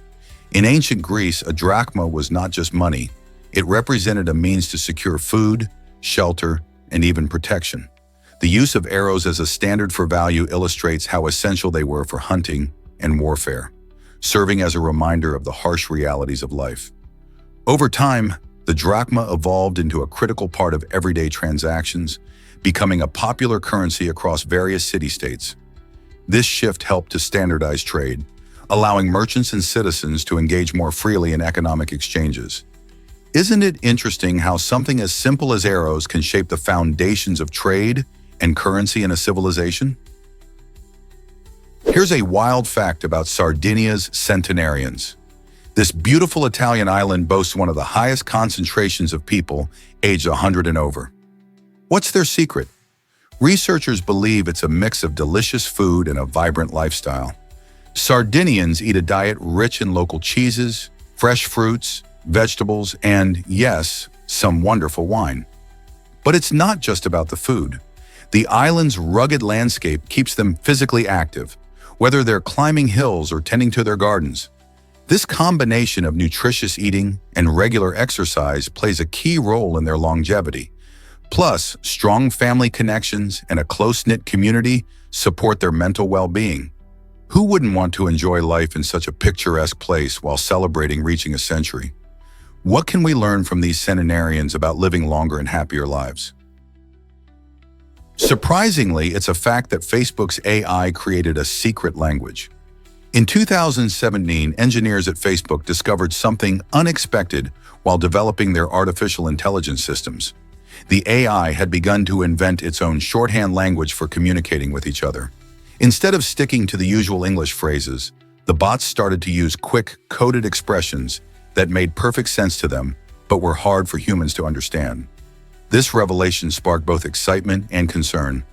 In ancient Greece, a drachma was not just money. It represented a means to secure food, shelter, and even protection. The use of arrows as a standard for value illustrates how essential they were for hunting and warfare, serving as a reminder of the harsh realities of life. Over time, the drachma evolved into a critical part of everyday transactions, becoming a popular currency across various city-states. This shift helped to standardize trade, allowing merchants and citizens to engage more freely in economic exchanges. Isn't it interesting how something as simple as arrows can shape the foundations of trade and currency in a civilization? Here's a wild fact about Sardinia's centenarians. This beautiful Italian island boasts one of the highest concentrations of people aged 100 and over. What's their secret? Researchers believe it's a mix of delicious food and a vibrant lifestyle. Sardinians eat a diet rich in local cheeses, fresh fruits, vegetables, and, yes, some wonderful wine. But it's not just about the food. The island's rugged landscape keeps them physically active, whether they're climbing hills or tending to their gardens. This combination of nutritious eating and regular exercise plays a key role in their longevity. Plus, strong family connections and a close-knit community support their mental well-being. Who wouldn't want to enjoy life in such a picturesque place while celebrating reaching a century? What can we learn from these centenarians about living longer and happier lives? Surprisingly, it's a fact that Facebook's AI created a secret language. In 2017, engineers at Facebook discovered something unexpected while developing their artificial intelligence systems. The AI had begun to invent its own shorthand language for communicating with each other. Instead of sticking to the usual English phrases, the bots started to use quick, coded expressions that made perfect sense to them, but were hard for humans to understand. This revelation sparked both excitement and concern.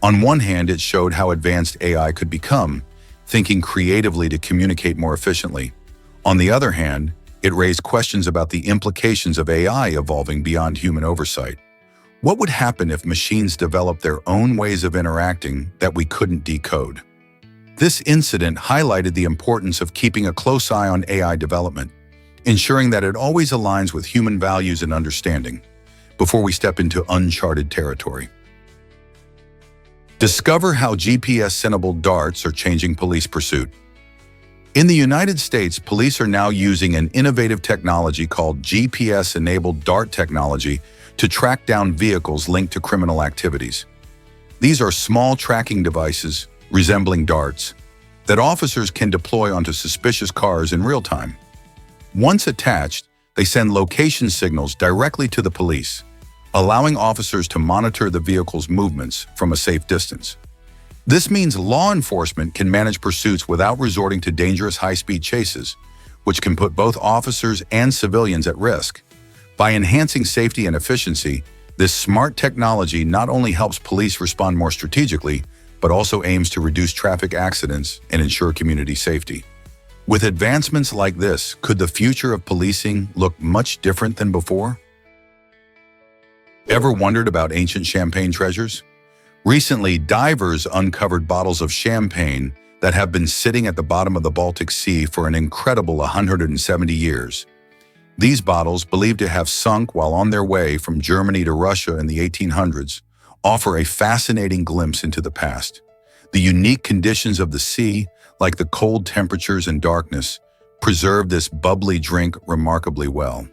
On one hand, it showed how advanced AI could become, thinking creatively to communicate more efficiently. On the other hand, it raised questions about the implications of AI evolving beyond human oversight. What would happen if machines developed their own ways of interacting that we couldn't decode? This incident highlighted the importance of keeping a close eye on AI development, ensuring that it always aligns with human values and understanding before we step into uncharted territory. Discover how GPS-enabled darts are changing police pursuit. In the United States, police are now using an innovative technology called GPS-enabled dart technology to track down vehicles linked to criminal activities. These are small tracking devices, resembling darts, that officers can deploy onto suspicious cars in real time. Once attached, they send location signals directly to the police, allowing officers to monitor the vehicle's movements from a safe distance. This means law enforcement can manage pursuits without resorting to dangerous high-speed chases, which can put both officers and civilians at risk. By enhancing safety and efficiency, this smart technology not only helps police respond more strategically, but also aims to reduce traffic accidents and ensure community safety. With advancements like this, could the future of policing look much different than before? Ever wondered about ancient champagne treasures? Recently, divers uncovered bottles of champagne that have been sitting at the bottom of the Baltic Sea for an incredible 170 years. These bottles, believed to have sunk while on their way from Germany to Russia in the 1800s, offer a fascinating glimpse into the past. The unique conditions of the sea, like the cold temperatures and darkness, preserve this bubbly drink remarkably well.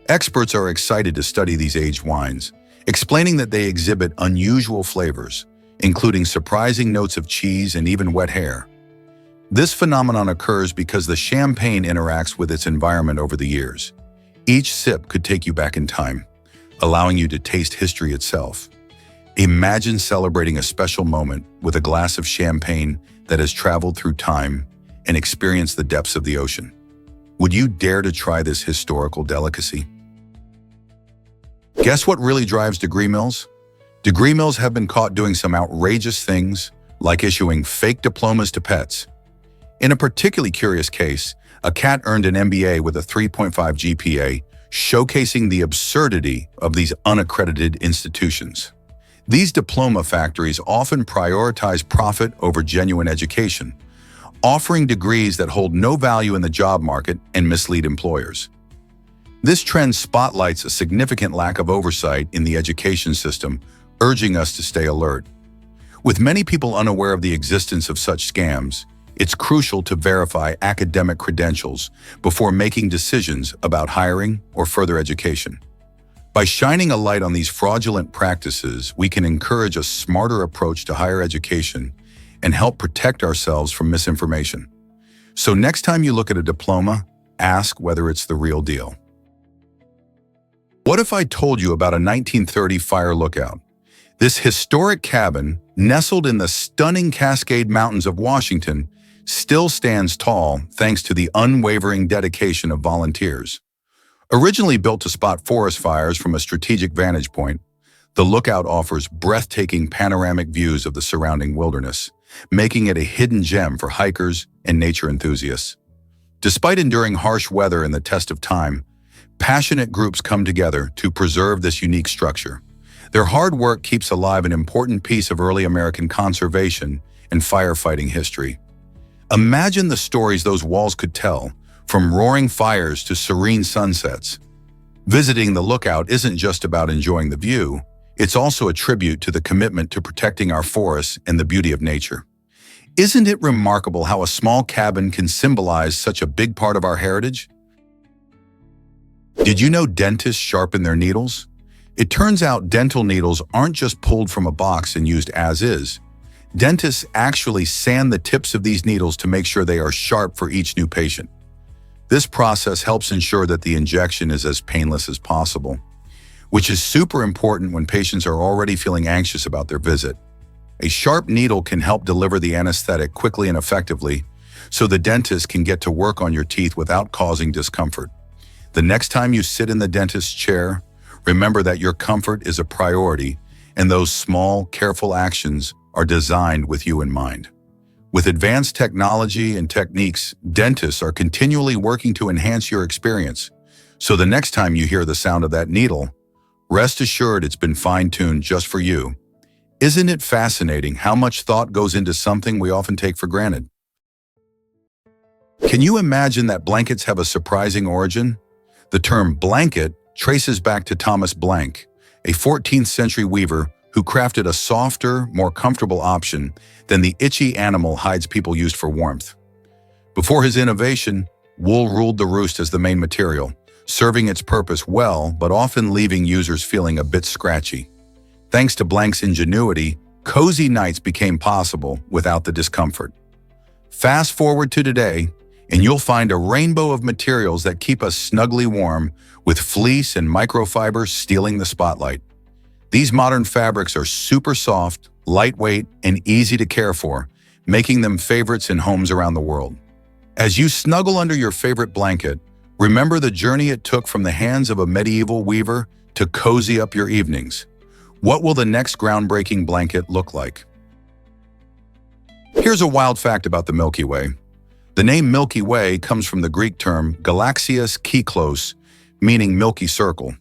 Experts are excited to study these aged wines, explaining that they exhibit unusual flavors, including surprising notes of cheese and even wet hair. This phenomenon occurs because the champagne interacts with its environment over the years. Each sip could take you back in time, allowing you to taste history itself. Imagine celebrating a special moment with a glass of champagne that has traveled through time and experienced the depths of the ocean. Would you dare to try this historical delicacy? Guess what really drives degree mills? Degree mills have been caught doing some outrageous things, like issuing fake diplomas to pets. In a particularly curious case, a cat earned an MBA with a 3.5 GPA, showcasing the absurdity of these unaccredited institutions. These diploma factories often prioritize profit over genuine education, offering degrees that hold no value in the job market and mislead employers. This trend spotlights a significant lack of oversight in the education system, urging us to stay alert. With many people unaware of the existence of such scams, it's crucial to verify academic credentials before making decisions about hiring or further education. By shining a light on these fraudulent practices, we can encourage a smarter approach to higher education and help protect ourselves from misinformation. So next time you look at a diploma, ask whether it's the real deal. What if I told you about a 1930 fire lookout? This historic cabin, nestled in the stunning Cascade Mountains of Washington, still stands tall thanks to the unwavering dedication of volunteers. Originally built to spot forest fires from a strategic vantage point, the lookout offers breathtaking panoramic views of the surrounding wilderness, making it a hidden gem for hikers and nature enthusiasts. Despite enduring harsh weather and the test of time, passionate groups come together to preserve this unique structure. Their hard work keeps alive an important piece of early American conservation and firefighting history. Imagine the stories those walls could tell, from roaring fires to serene sunsets. Visiting the lookout isn't just about enjoying the view, it's also a tribute to the commitment to protecting our forests and the beauty of nature. Isn't it remarkable how a small cabin can symbolize such a big part of our heritage? Did you know dentists sharpen their needles? It turns out dental needles aren't just pulled from a box and used as is. Dentists actually sand the tips of these needles to make sure they are sharp for each new patient. This process helps ensure that the injection is as painless as possible, which is super important when patients are already feeling anxious about their visit. A sharp needle can help deliver the anesthetic quickly and effectively, so the dentist can get to work on your teeth without causing discomfort. The next time you sit in the dentist's chair, remember that your comfort is a priority, and those small, careful actions are designed with you in mind. With advanced technology and techniques, dentists are continually working to enhance your experience. So the next time you hear the sound of that needle, rest assured it's been fine-tuned just for you. Isn't it fascinating how much thought goes into something we often take for granted? Can you imagine that blankets have a surprising origin? The term blanket traces back to Thomas Blank, a 14th century weaver who crafted a softer, more comfortable option than the itchy animal hides people used for warmth. Before his innovation, wool ruled the roost as the main material, serving its purpose well, but often leaving users feeling a bit scratchy. Thanks to Blank's ingenuity, cozy nights became possible without the discomfort. Fast forward to today, and you'll find a rainbow of materials that keep us snugly warm, with fleece and microfiber stealing the spotlight. These modern fabrics are super soft, lightweight, and easy to care for, making them favorites in homes around the world. As you snuggle under your favorite blanket, remember the journey it took from the hands of a medieval weaver to cozy up your evenings. What will the next groundbreaking blanket look like? Here's a wild fact about the Milky Way. The name Milky Way comes from the Greek term galaxias kyklos, meaning milky circle.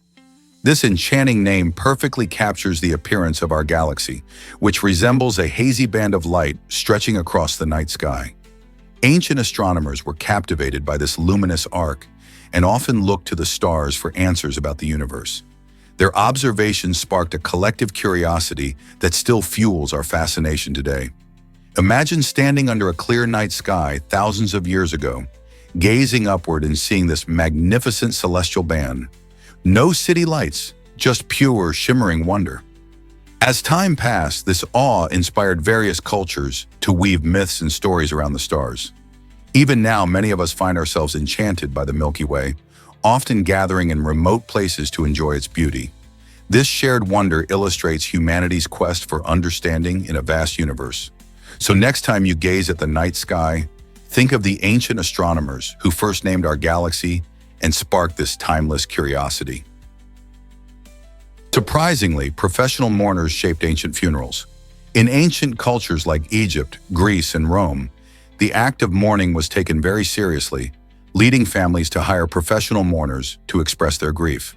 This enchanting name perfectly captures the appearance of our galaxy, which resembles a hazy band of light stretching across the night sky. Ancient astronomers were captivated by this luminous arc and often looked to the stars for answers about the universe. Their observations sparked a collective curiosity that still fuels our fascination today. Imagine standing under a clear night sky thousands of years ago, gazing upward and seeing this magnificent celestial band. No city lights, just pure, shimmering wonder. As time passed, this awe inspired various cultures to weave myths and stories around the stars. Even now, many of us find ourselves enchanted by the Milky Way, often gathering in remote places to enjoy its beauty. This shared wonder illustrates humanity's quest for understanding in a vast universe. So next time you gaze at the night sky, think of the ancient astronomers who first named our galaxy and sparked this timeless curiosity. Surprisingly, professional mourners shaped ancient funerals. In ancient cultures like Egypt, Greece, and Rome, the act of mourning was taken very seriously, leading families to hire professional mourners to express their grief.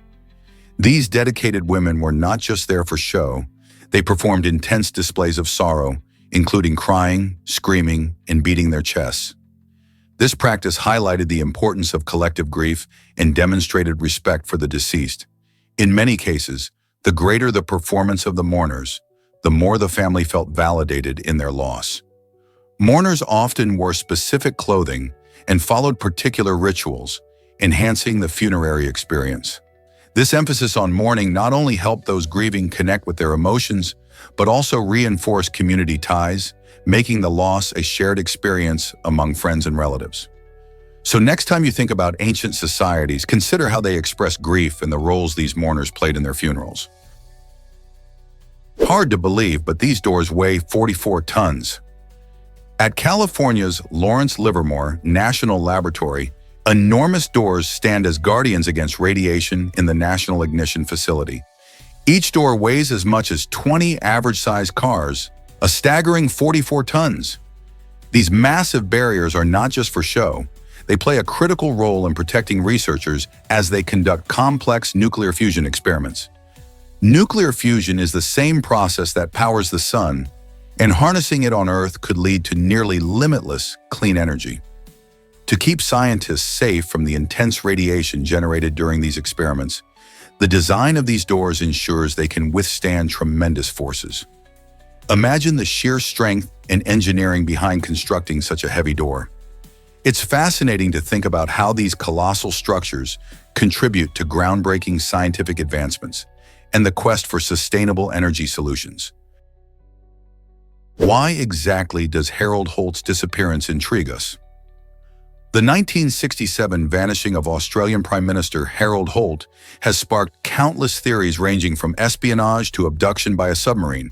These dedicated women were not just there for show, they performed intense displays of sorrow, including crying, screaming, and beating their chests. This practice highlighted the importance of collective grief and demonstrated respect for the deceased. In many cases, the greater the performance of the mourners, the more the family felt validated in their loss. Mourners often wore specific clothing and followed particular rituals, enhancing the funerary experience. This emphasis on mourning not only helped those grieving connect with their emotions, but also reinforced community ties, making the loss a shared experience among friends and relatives. So next time you think about ancient societies, consider how they expressed grief and the roles these mourners played in their funerals. Hard to believe, but these doors weigh 44 tons. At California's Lawrence Livermore National Laboratory, enormous doors stand as guardians against radiation in the National Ignition Facility. Each door weighs as much as 20 average-sized cars, a staggering 44 tons. These massive barriers are not just for show. They play a critical role in protecting researchers as they conduct complex nuclear fusion experiments. Nuclear fusion is the same process that powers the sun, and harnessing it on Earth could lead to nearly limitless clean energy. To keep scientists safe from the intense radiation generated during these experiments, the design of these doors ensures they can withstand tremendous forces. Imagine the sheer strength and engineering behind constructing such a heavy door. It's fascinating to think about how these colossal structures contribute to groundbreaking scientific advancements and the quest for sustainable energy solutions. Why exactly does Harold Holt's disappearance intrigue us? The 1967 vanishing of Australian Prime Minister Harold Holt has sparked countless theories ranging from espionage to abduction by a submarine.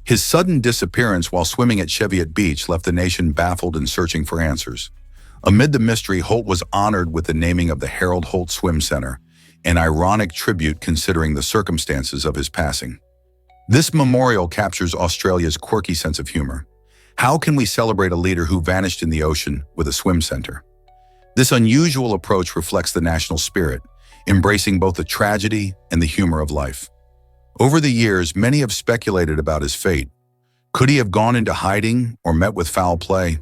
His sudden disappearance while swimming at Cheviot Beach left the nation baffled and searching for answers. Amid the mystery, Holt was honored with the naming of the Harold Holt Swim Center, an ironic tribute considering the circumstances of his passing. This memorial captures Australia's quirky sense of humor. How can we celebrate a leader who vanished in the ocean with a swim center? This unusual approach reflects the national spirit, embracing both the tragedy and the humor of life. Over the years, many have speculated about his fate. Could he have gone into hiding or met with foul play?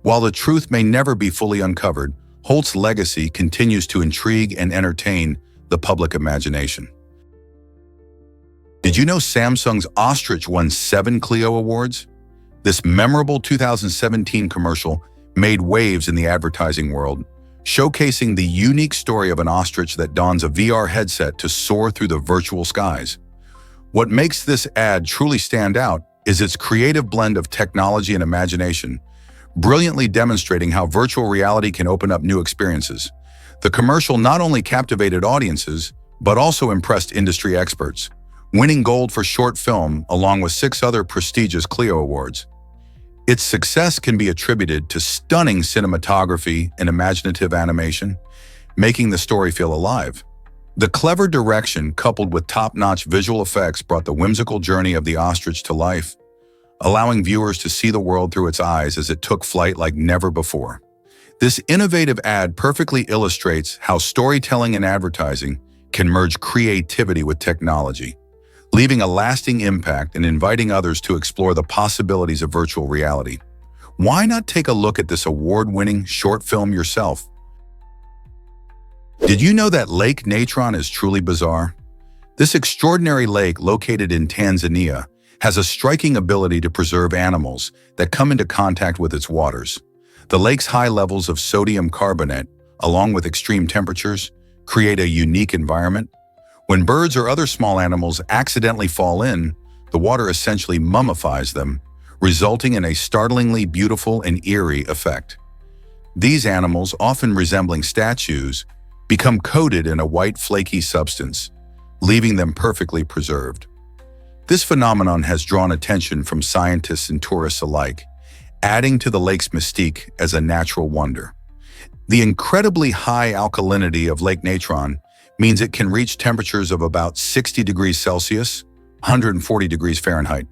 While the truth may never be fully uncovered, Holt's legacy continues to intrigue and entertain the public imagination. Did you know Samsung's Ostrich won 7 Clio Awards? This memorable 2017 commercial made waves in the advertising world, showcasing the unique story of an ostrich that dons a VR headset to soar through the virtual skies. What makes this ad truly stand out is its creative blend of technology and imagination, brilliantly demonstrating how virtual reality can open up new experiences. The commercial not only captivated audiences, but also impressed industry experts, winning gold for short film along with 6 other prestigious Clio Awards. Its success can be attributed to stunning cinematography and imaginative animation, making the story feel alive. The clever direction coupled with top-notch visual effects brought the whimsical journey of the ostrich to life, allowing viewers to see the world through its eyes as it took flight like never before. This innovative ad perfectly illustrates how storytelling and advertising can merge creativity with technology, leaving a lasting impact and inviting others to explore the possibilities of virtual reality. Why not take a look at this award-winning short film yourself? Did you know that Lake Natron is truly bizarre? This extraordinary lake located in Tanzania has a striking ability to preserve animals that come into contact with its waters. The lake's high levels of sodium carbonate, along with extreme temperatures, create a unique environment. When birds or other small animals accidentally fall in, the water essentially mummifies them, resulting in a startlingly beautiful and eerie effect. These animals, often resembling statues, become coated in a white flaky substance, leaving them perfectly preserved. This phenomenon has drawn attention from scientists and tourists alike, adding to the lake's mystique as a natural wonder. The incredibly high alkalinity of Lake Natron means it can reach temperatures of about 60 degrees Celsius, 140 degrees Fahrenheit,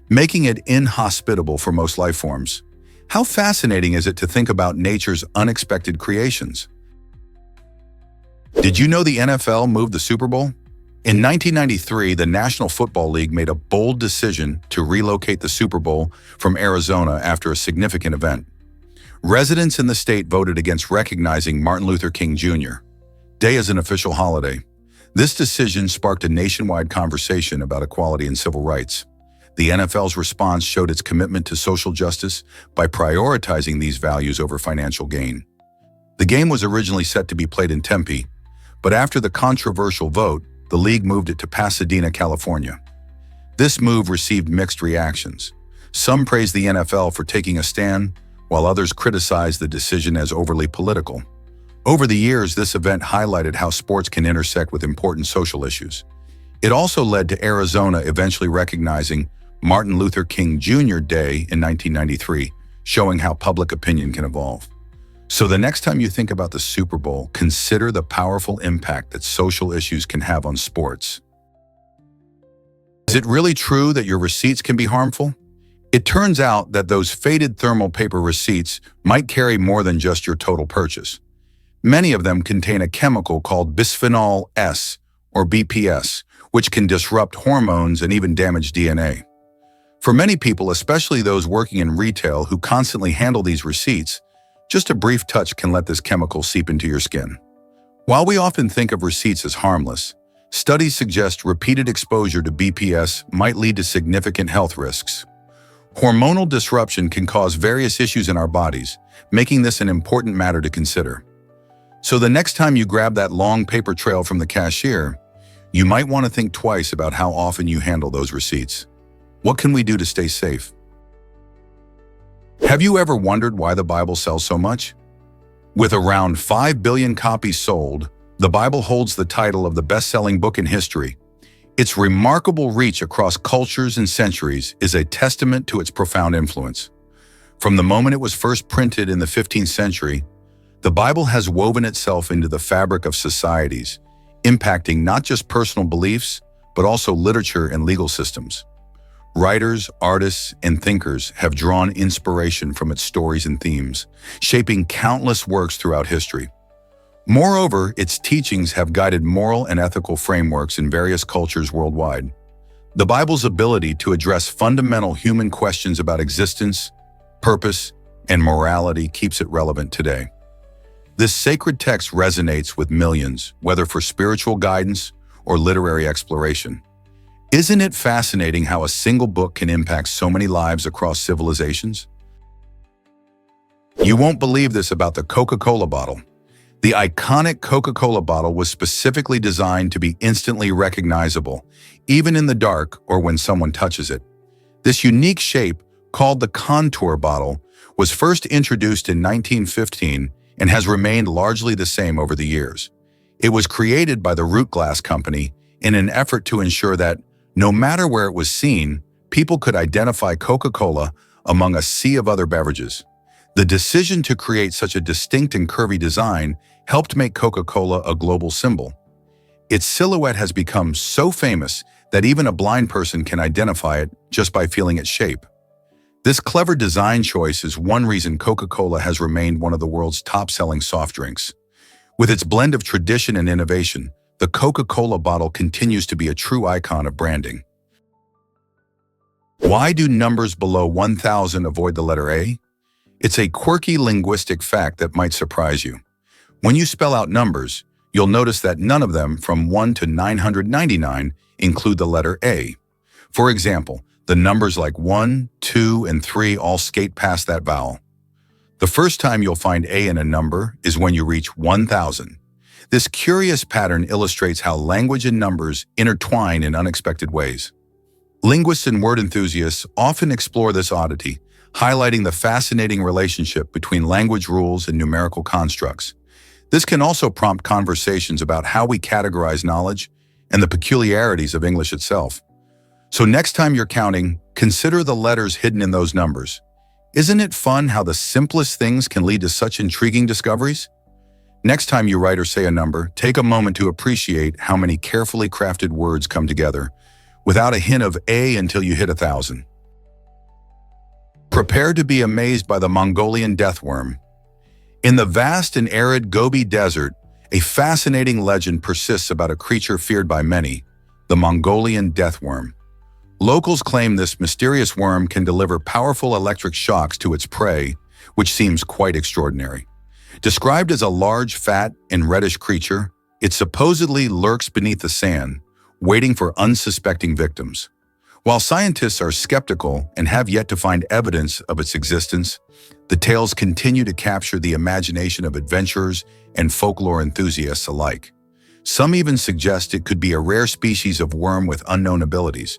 making it inhospitable for most life forms. How fascinating is it to think about nature's unexpected creations? Did you know the NFL moved the Super Bowl? In 1993, the National Football League made a bold decision to relocate the Super Bowl from Arizona after a significant event. Residents in the state voted against recognizing Martin Luther King Jr. Day as an official holiday. This decision sparked a nationwide conversation about equality and civil rights. The NFL's response showed its commitment to social justice by prioritizing these values over financial gain. The game was originally set to be played in Tempe, but after the controversial vote, the league moved it to Pasadena, California. This move received mixed reactions. Some praised the NFL for taking a stand, while others criticized the decision as overly political. Over the years, this event highlighted how sports can intersect with important social issues. It also led to Arizona eventually recognizing Martin Luther King Jr. Day in 1993, showing how public opinion can evolve. So the next time you think about the Super Bowl, consider the powerful impact that social issues can have on sports. Is it really true that your receipts can be harmful? It turns out that those faded thermal paper receipts might carry more than just your total purchase. Many of them contain a chemical called bisphenol S, or BPS, which can disrupt hormones and even damage DNA. For many people, especially those working in retail who constantly handle these receipts, just a brief touch can let this chemical seep into your skin. While we often think of receipts as harmless, studies suggest repeated exposure to BPS might lead to significant health risks. Hormonal disruption can cause various issues in our bodies, making this an important matter to consider. So the next time you grab that long paper trail from the cashier, you might want to think twice about how often you handle those receipts. What can we do to stay safe? Have you ever wondered why the Bible sells so much? With around 5 billion copies sold, the Bible holds the title of the best-selling book in history. Its remarkable reach across cultures and centuries is a testament to its profound influence. From the moment it was first printed in the 15th century, the Bible has woven itself into the fabric of societies, impacting not just personal beliefs, but also literature and legal systems. Writers, artists, and thinkers have drawn inspiration from its stories and themes, shaping countless works throughout history. Moreover, its teachings have guided moral and ethical frameworks in various cultures worldwide. The Bible's ability to address fundamental human questions about existence, purpose, and morality keeps it relevant today. This sacred text resonates with millions, whether for spiritual guidance or literary exploration. Isn't it fascinating how a single book can impact so many lives across civilizations? You won't believe this about the Coca-Cola bottle. The iconic Coca-Cola bottle was specifically designed to be instantly recognizable, even in the dark or when someone touches it. This unique shape, called the contour bottle, was first introduced in 1915 and has remained largely the same over the years. It was created by the Root Glass Company in an effort to ensure that, no matter where it was seen, people could identify Coca-Cola among a sea of other beverages. The decision to create such a distinct and curvy design helped make Coca-Cola a global symbol. Its silhouette has become so famous that even a blind person can identify it just by feeling its shape. This clever design choice is one reason Coca-Cola has remained one of the world's top-selling soft drinks. With its blend of tradition and innovation, the Coca-Cola bottle continues to be a true icon of branding. Why do numbers below 1,000 avoid the letter A? It's a quirky linguistic fact that might surprise you. When you spell out numbers, you'll notice that none of them from 1 to 999 include the letter A. For example, the numbers like 1, 2, and 3 all skate past that vowel. The first time you'll find A in a number is when you reach 1,000. This curious pattern illustrates how language and numbers intertwine in unexpected ways. Linguists and word enthusiasts often explore this oddity, highlighting the fascinating relationship between language rules and numerical constructs. This can also prompt conversations about how we categorize knowledge and the peculiarities of English itself. So next time you're counting, consider the letters hidden in those numbers. Isn't it fun how the simplest things can lead to such intriguing discoveries? Next time you write or say a number, take a moment to appreciate how many carefully crafted words come together, without a hint of A until you hit 1,000. Prepare to be amazed by the Mongolian deathworm. In the vast and arid Gobi Desert, a fascinating legend persists about a creature feared by many, the Mongolian deathworm. Locals claim this mysterious worm can deliver powerful electric shocks to its prey, which seems quite extraordinary. Described as a large, fat, and reddish creature, it supposedly lurks beneath the sand, waiting for unsuspecting victims. While scientists are skeptical and have yet to find evidence of its existence, the tales continue to capture the imagination of adventurers and folklore enthusiasts alike. Some even suggest it could be a rare species of worm with unknown abilities.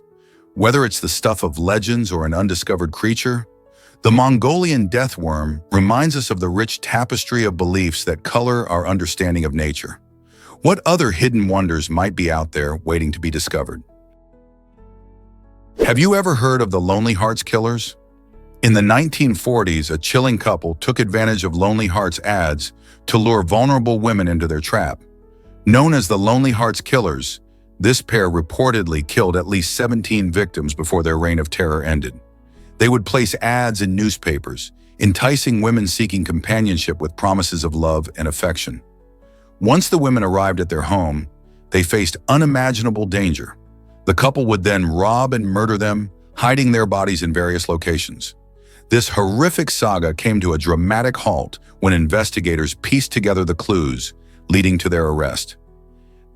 Whether it's the stuff of legends or an undiscovered creature, the Mongolian deathworm reminds us of the rich tapestry of beliefs that color our understanding of nature. What other hidden wonders might be out there waiting to be discovered? Have you ever heard of the Lonely Hearts Killers? In the 1940s, a chilling couple took advantage of Lonely Hearts ads to lure vulnerable women into their trap. Known as the Lonely Hearts Killers, this pair reportedly killed at least 17 victims before their reign of terror ended. They would place ads in newspapers, enticing women seeking companionship with promises of love and affection. Once the women arrived at their home, they faced unimaginable danger. The couple would then rob and murder them, hiding their bodies in various locations. This horrific saga came to a dramatic halt when investigators pieced together the clues, leading to their arrest.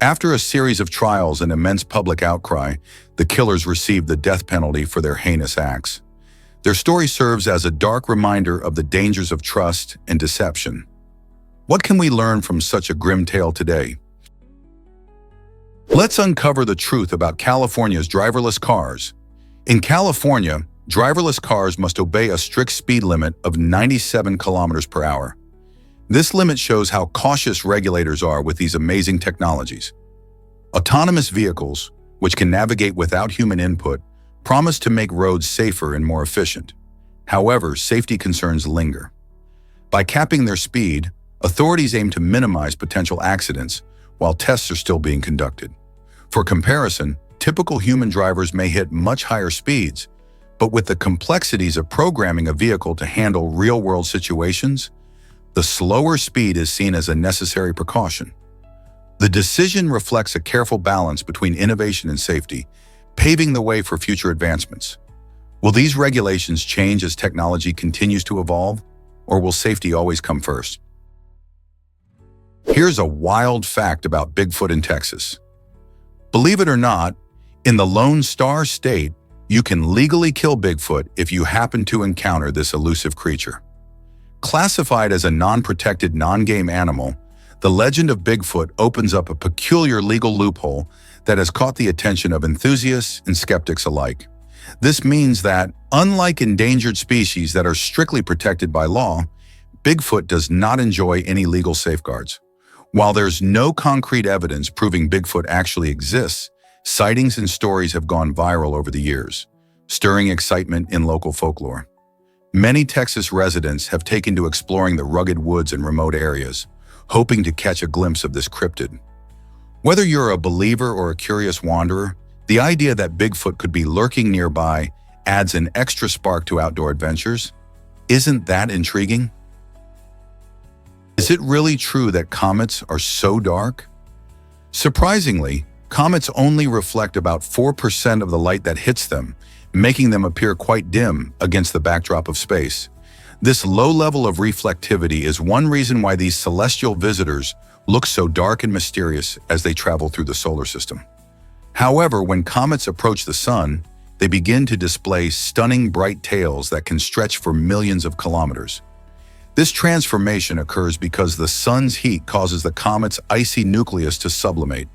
After a series of trials and immense public outcry, the killers received the death penalty for their heinous acts. Their story serves as a dark reminder of the dangers of trust and deception. What can we learn from such a grim tale today? Let's uncover the truth about California's driverless cars. In California, driverless cars must obey a strict speed limit of 97 kilometers per hour. This limit shows how cautious regulators are with these amazing technologies. Autonomous vehicles, which can navigate without human input, promise to make roads safer and more efficient. However, safety concerns linger. By capping their speed, authorities aim to minimize potential accidents while tests are still being conducted. For comparison, typical human drivers may hit much higher speeds, but with the complexities of programming a vehicle to handle real-world situations, the slower speed is seen as a necessary precaution. The decision reflects a careful balance between innovation and safety, paving the way for future advancements. Will these regulations change as technology continues to evolve, or will safety always come first? Here's a wild fact about Bigfoot in Texas. Believe it or not, in the Lone Star State, you can legally kill Bigfoot if you happen to encounter this elusive creature. Classified as a non-protected, non-game animal, the legend of Bigfoot opens up a peculiar legal loophole that has caught the attention of enthusiasts and skeptics alike. This means that, unlike endangered species that are strictly protected by law, Bigfoot does not enjoy any legal safeguards. While there's no concrete evidence proving Bigfoot actually exists, sightings and stories have gone viral over the years, stirring excitement in local folklore. Many Texas residents have taken to exploring the rugged woods and remote areas, hoping to catch a glimpse of this cryptid. Whether you're a believer or a curious wanderer, the idea that Bigfoot could be lurking nearby adds an extra spark to outdoor adventures. Isn't that intriguing? Is it really true that comets are so dark? Surprisingly, comets only reflect about 4% of the light that hits them, making them appear quite dim against the backdrop of space. This low level of reflectivity is one reason why these celestial visitors look so dark and mysterious as they travel through the solar system. However, when comets approach the sun, they begin to display stunning bright tails that can stretch for millions of kilometers. This transformation occurs because the sun's heat causes the comet's icy nucleus to sublimate,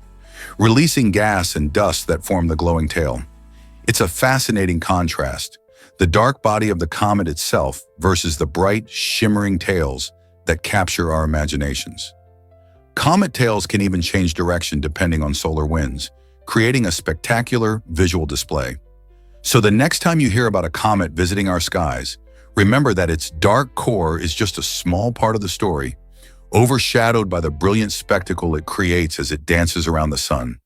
releasing gas and dust that form the glowing tail. It's a fascinating contrast, the dark body of the comet itself versus the bright, shimmering tails that capture our imaginations. Comet tails can even change direction depending on solar winds, creating a spectacular visual display. So the next time you hear about a comet visiting our skies, remember that its dark core is just a small part of the story, overshadowed by the brilliant spectacle it creates as it dances around the sun.